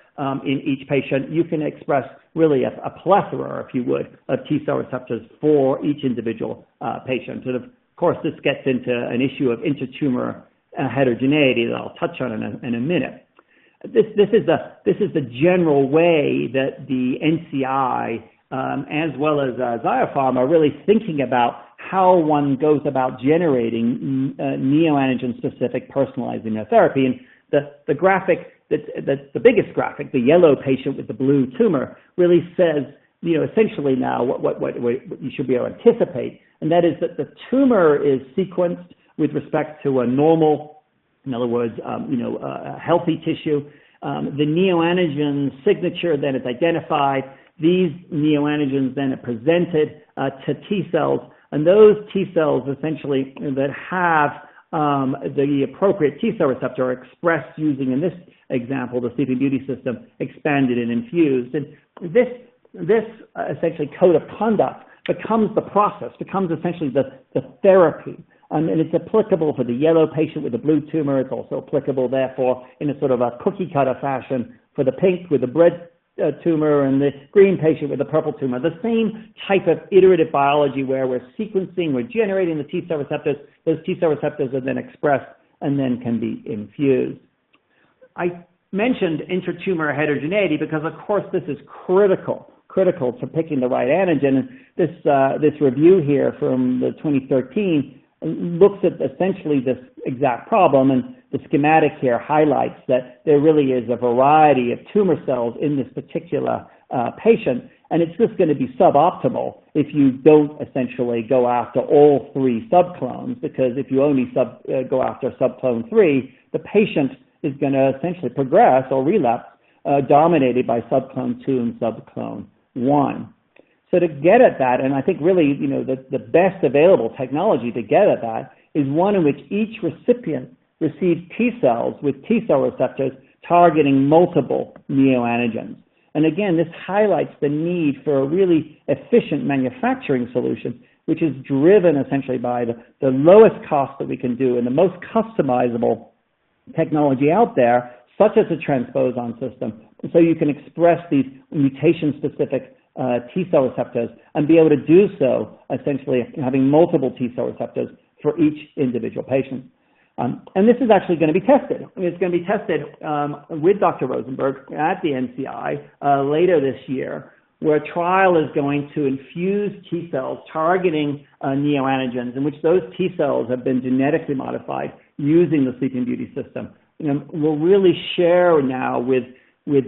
in each patient. You can express really a plethora, if you would, of T cell receptors for each individual patient. And of course, this gets into an issue of intra-tumor heterogeneity that I'll touch on in a minute. This is the general way that the NCI as well as Ziopharm, are really thinking about how one goes about generating neoantigen-specific personalized immunotherapy. And the graphic, the biggest graphic, the yellow patient with the blue tumor, really says, essentially now what you should be able to anticipate, and that is that the tumor is sequenced with respect to a normal, in other words, a healthy tissue. The neoantigen signature then is identified. These neoantigens then are presented to T cells, and those T cells essentially that have the appropriate T cell receptor are expressed using, in this example, the Sleeping Beauty system, expanded and infused. And this essentially code of conduct becomes the process, becomes essentially the therapy. And it's applicable for the yellow patient with the blue tumor. It's also applicable, therefore, in a sort of a cookie cutter fashion for the pink with the red tumor and the green patient with the purple tumor. The same type of iterative biology where we're sequencing, we're generating the T cell receptors. Those T cell receptors are then expressed and then can be infused. I mentioned intra-tumor heterogeneity because, of course, this is critical to picking the right antigen. And this review here from the 2013 looks at essentially this exact problem, and the schematic here highlights that there really is a variety of tumor cells in this particular patient, and it's just going to be suboptimal if you don't essentially go after all three subclones, because if you only go after subclone 3, the patient is going to essentially progress or relapse, dominated by subclone 2 and subclone 1. So to get at that, and I think really, the best available technology to get at that is one in which each recipient receives T cells with T cell receptors targeting multiple neoantigens. And again, this highlights the need for a really efficient manufacturing solution, which is driven essentially by the lowest cost that we can do and the most customizable technology out there, such as a transposon system, so you can express these mutation-specific T cell receptors and be able to do so essentially having multiple T cell receptors for each individual patient. And this is actually going to be tested. It's going to be tested with Dr. Rosenberg at the NCI later this year, where a trial is going to infuse T cells targeting neoantigens, in which those T cells have been genetically modified using the Sleeping Beauty system. We'll really share now with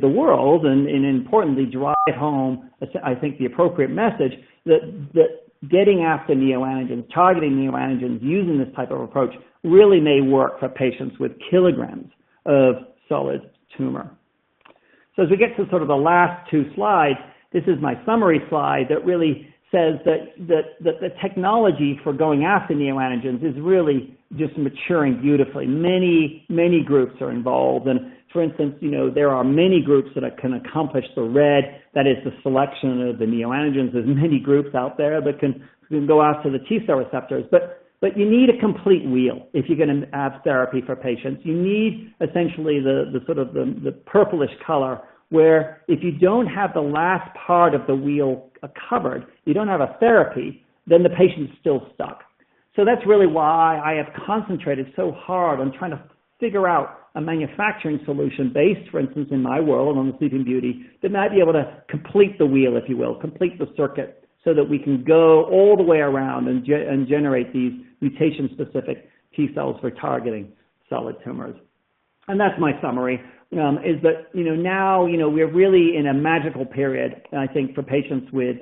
the world and importantly drive home, I think, the appropriate message that getting after neoantigens, targeting neoantigens using this type of approach really may work for patients with kilograms of solid tumor. So as we get to sort of the last two slides, this is my summary slide that really says that the technology for going after neoantigens is really just maturing beautifully. Many groups are involved, and for instance, there are many groups that can accomplish the red, that is the selection of the neoantigens. There's many groups out there that can go after the T cell receptors, but you need a complete wheel if you're going to have therapy for patients. You need essentially the sort of the purplish color, where if you don't have the last part of the wheel covered, you don't have a therapy, then the patient's still stuck. So that's really why I have concentrated so hard on trying to figure out a manufacturing solution based, for instance, in my world on the Sleeping Beauty, that might be able to complete the wheel, if you will, complete the circuit, so that we can go all the way around and generate these mutation-specific T cells for targeting solid tumors. And that's my summary, is that, now, we're really in a magical period, I think, for patients with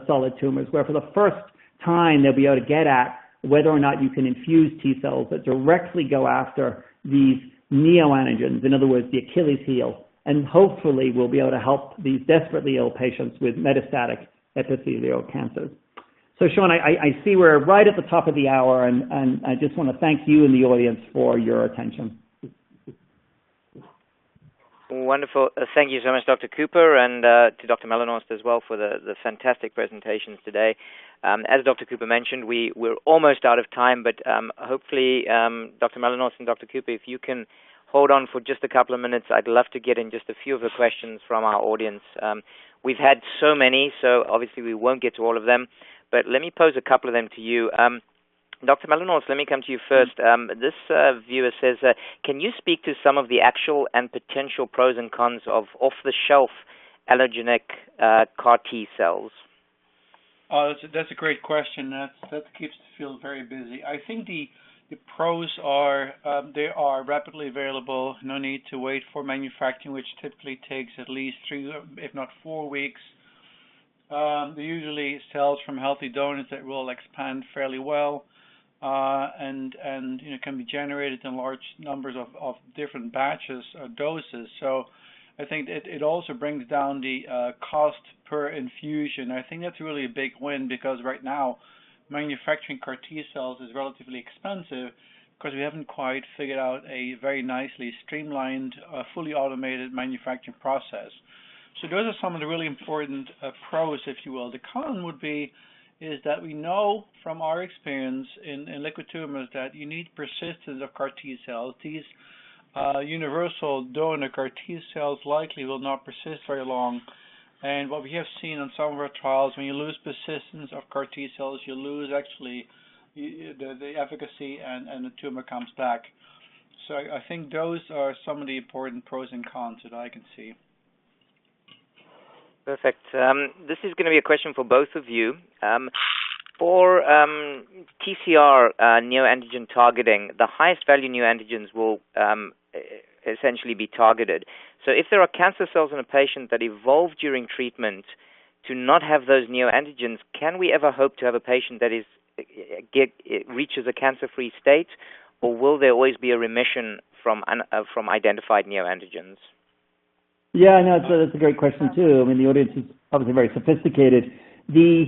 solid tumors, where for the first time they'll be able to get at whether or not you can infuse T cells that directly go after these neoantigens, in other words, the Achilles heel, and hopefully we'll be able to help these desperately ill patients with metastatic epithelial cancers. So, Sean, I see we're right at the top of the hour, and I just want to thank you and the audience for your attention. Wonderful. Thank you so much, Dr. Cooper, and to Dr. Melenhorst as well for the fantastic presentations today. As Dr. Cooper mentioned, we're almost out of time, but hopefully, Dr. Melenhorst and Dr. Cooper, if you can hold on for just a couple of minutes, I'd love to get in just a few of the questions from our audience. We've had so many, so obviously we won't get to all of them, but let me pose a couple of them to you. Dr. Melenhorst, let me come to you first. This viewer says, can you speak to some of the actual and potential pros and cons of off-the-shelf allogeneic CAR T cells? Oh, that's a great question. That keeps the field very busy. I think the pros are they are rapidly available. No need to wait for manufacturing, which typically takes at least 3, if not 4 weeks. They're usually cells from healthy donors that will expand fairly well, and can be generated in large numbers of different batches or doses. So I think it also brings down the cost per infusion. I think that's really a big win, because right now manufacturing CAR T cells is relatively expensive because we haven't quite figured out a very nicely streamlined, fully automated manufacturing process. So those are some of the really important pros, if you will. The con would be is that we know from our experience in liquid tumors that you need persistence of CAR T cells. These universal donor CAR T cells likely will not persist very long. And what we have seen on some of our trials, when you lose persistence of CAR T cells, you lose actually the efficacy, and the tumor comes back. So I think those are some of the important pros and cons that I can see. Perfect. This is going to be a question for both of you. For TCR neoantigen targeting, the highest value neoantigens will essentially be targeted. So if there are cancer cells in a patient that evolve during treatment to not have those neoantigens, can we ever hope to have a patient that reaches a cancer-free state, or will there always be a remission from identified neoantigens? Yeah, no, that's a great question too. I mean, the audience is obviously very sophisticated. There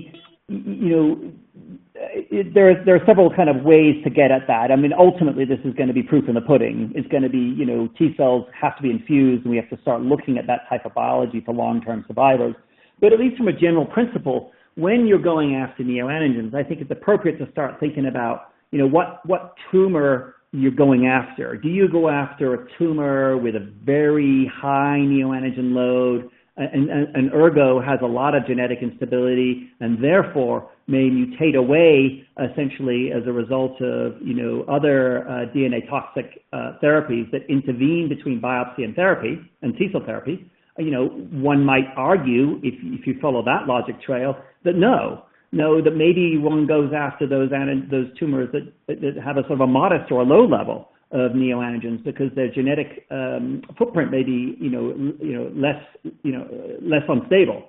are several kind of ways to get at that. I mean, ultimately, this is going to be proof in the pudding. It's going to be, T cells have to be infused, and we have to start looking at that type of biology for long-term survivors. But at least from a general principle, when you're going after neoantigens, I think it's appropriate to start thinking about, what tumor you're going after. Do you go after a tumor with a very high neoantigen load, and ergo has a lot of genetic instability, and therefore may mutate away essentially as a result of other DNA toxic therapies that intervene between biopsy and therapy and T-cell therapy? One might argue, if you follow that logic trail, that that maybe one goes after those tumors that have a sort of a modest or a low level of neoantigens, because their genetic footprint may be less unstable.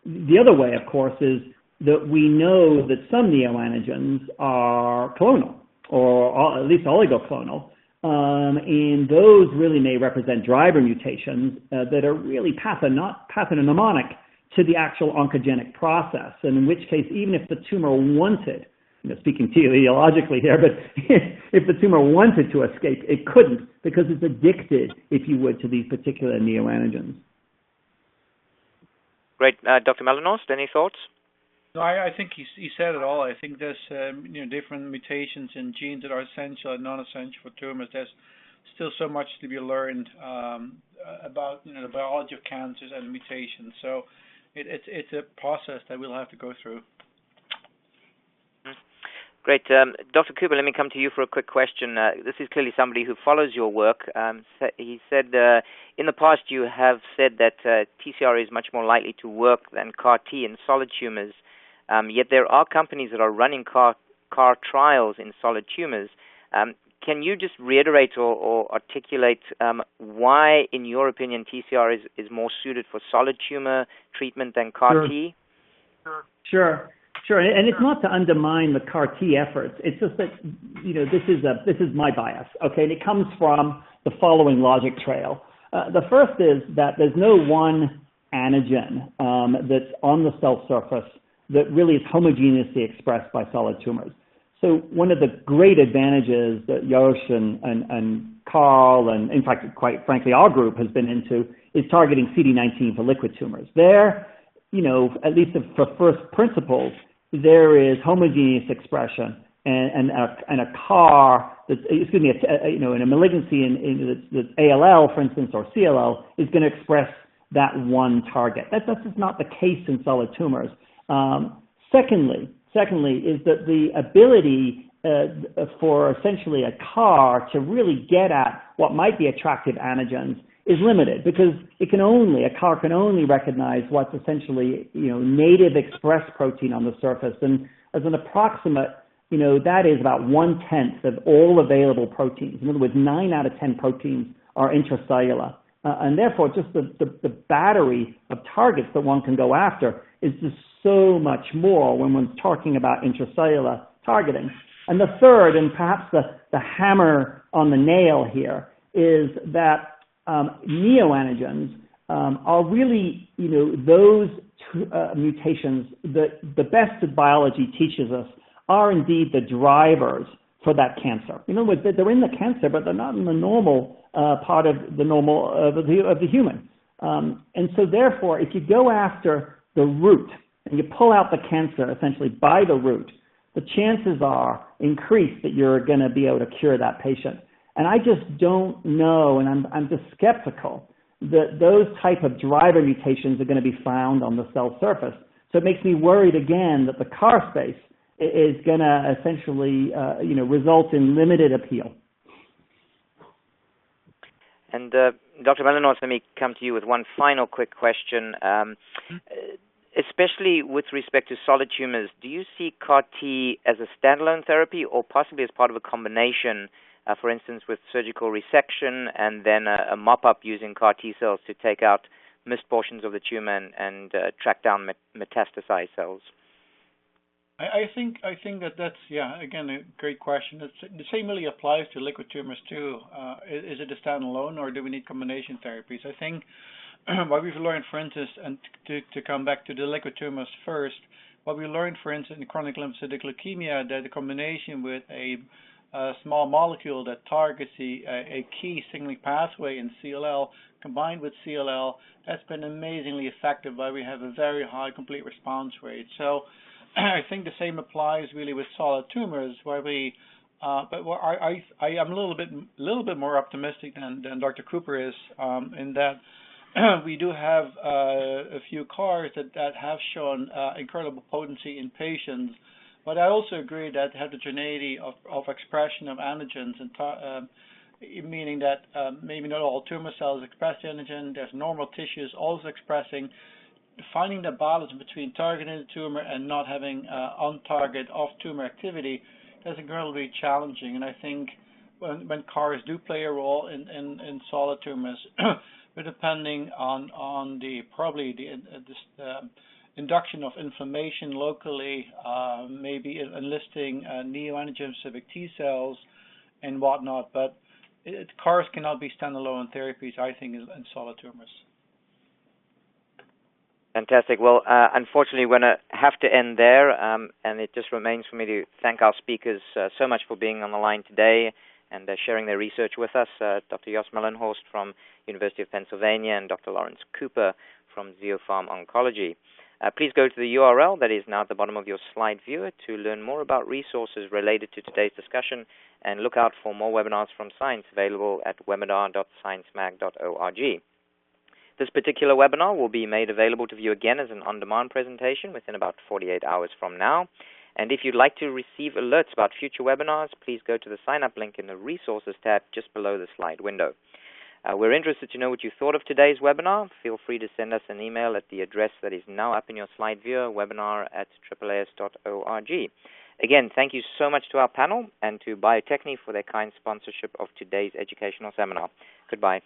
The other way, of course, is that we know that some neoantigens are clonal, or at least oligoclonal, and those really may represent driver mutations that are really pathognomonic to the actual oncogenic process, and in which case, even if the tumor wanted, speaking teleologically here, but if the tumor wanted to escape, it couldn't, because it's addicted, if you would, to these particular neoantigens. Great. Dr. Melenhorst, any thoughts? No, I think he said it all. I think there's different mutations in genes that are essential and non-essential for tumors. There's still so much to be learned about the biology of cancers and mutations. So it's a process that we'll have to go through. Great. Dr. Kuba, let me come to you for a quick question. This is clearly somebody who follows your work. He said in the past you have said that TCR is much more likely to work than CAR T in solid tumors, yet there are companies that are running CAR trials in solid tumors. Can you just reiterate or articulate why, in your opinion, TCR is more suited for solid tumor treatment than CAR T? Sure. And it's not to undermine the CAR T efforts. It's just that, this is my bias, okay? And it comes from the following logic trail. The first is that there's no one antigen that's on the cell surface that really is homogeneously expressed by solid tumors. So one of the great advantages that Yosh and Carl, and in fact, quite frankly, our group has been into, is targeting CD19 for liquid tumors. There, at least for first principles, there is homogeneous expression, and a CAR that's, in a malignancy in ALL, for instance, or CLL, is going to express that one target. That's just not the case in solid tumors. Secondly, is that the ability for essentially a CAR to really get at what might be attractive antigens is limited because a CAR can only recognize what's essentially, native expressed protein on the surface. And as an approximate, that is about 1/10 of all available proteins. In other words, 9 out of 10 proteins are intracellular. And therefore, just the battery of targets that one can go after is just so much more when one's talking about intracellular targeting. And the third, and perhaps the hammer on the nail here, is that neoantigens are really, those mutations that the best that biology teaches us are indeed the drivers for that cancer. In other words, they're in the cancer, but they're not in the normal part of the normal of the human. And so therefore, if you go after the root and you pull out the cancer essentially by the root, the chances are increased that you're going to be able to cure that patient. And I just don't know, and I'm just skeptical that those type of driver mutations are going to be found on the cell surface. So it makes me worried again that the CAR space is going to essentially, result in limited appeal. And Dr. Melenhorst, let me come to you with one final quick question. Especially with respect to solid tumors, do you see CAR T as a standalone therapy or possibly as part of a combination, for instance, with surgical resection and then a mop-up using CAR T-cells to take out missed portions of the tumor and track down metastasized cells? I think that's again a great question. The same really applies to liquid tumors too. Is it a standalone or do we need combination therapies? I think what we've learned, for instance, and to come back to the liquid tumors first, what we learned, for instance, in chronic lymphocytic leukemia, that the combination with a small molecule that targets a key signaling pathway in CLL combined with CLL, that's been amazingly effective, why we have a very high complete response rate. So I think the same applies really with solid tumors, where we, but I am a little bit more optimistic than Dr. Cooper is, in that we do have a few CARs that have shown incredible potency in patients. But I also agree that heterogeneity of expression of antigens, and meaning that maybe not all tumor cells express the antigen. There's normal tissues also expressing. Finding the balance between targeting the tumor and not having on-target off-tumor activity is incredibly challenging. And I think when CARs do play a role in solid tumors, but depending on the induction of inflammation locally, maybe enlisting neoantigen-specific T-cells and whatnot. But CARs cannot be standalone therapies, I think, in solid tumors. Fantastic. Well, unfortunately, we're going to have to end there, and it just remains for me to thank our speakers so much for being on the line today and sharing their research with us, Dr. Jos Melenhorst from University of Pennsylvania and Dr. Laurence Cooper from Ziopharm Oncology. Please go to the URL that is now at the bottom of your slide viewer to learn more about resources related to today's discussion, and look out for more webinars from Science available at webinar.sciencemag.org. This particular webinar will be made available to view again as an on-demand presentation within about 48 hours from now. And if you'd like to receive alerts about future webinars, please go to the sign-up link in the Resources tab just below the slide window. We're interested to know what you thought of today's webinar. Feel free to send us an email at the address that is now up in your slide viewer, webinar@AAAS.org. Again, thank you so much to our panel and to Bio-Techne for their kind sponsorship of today's educational seminar. Goodbye.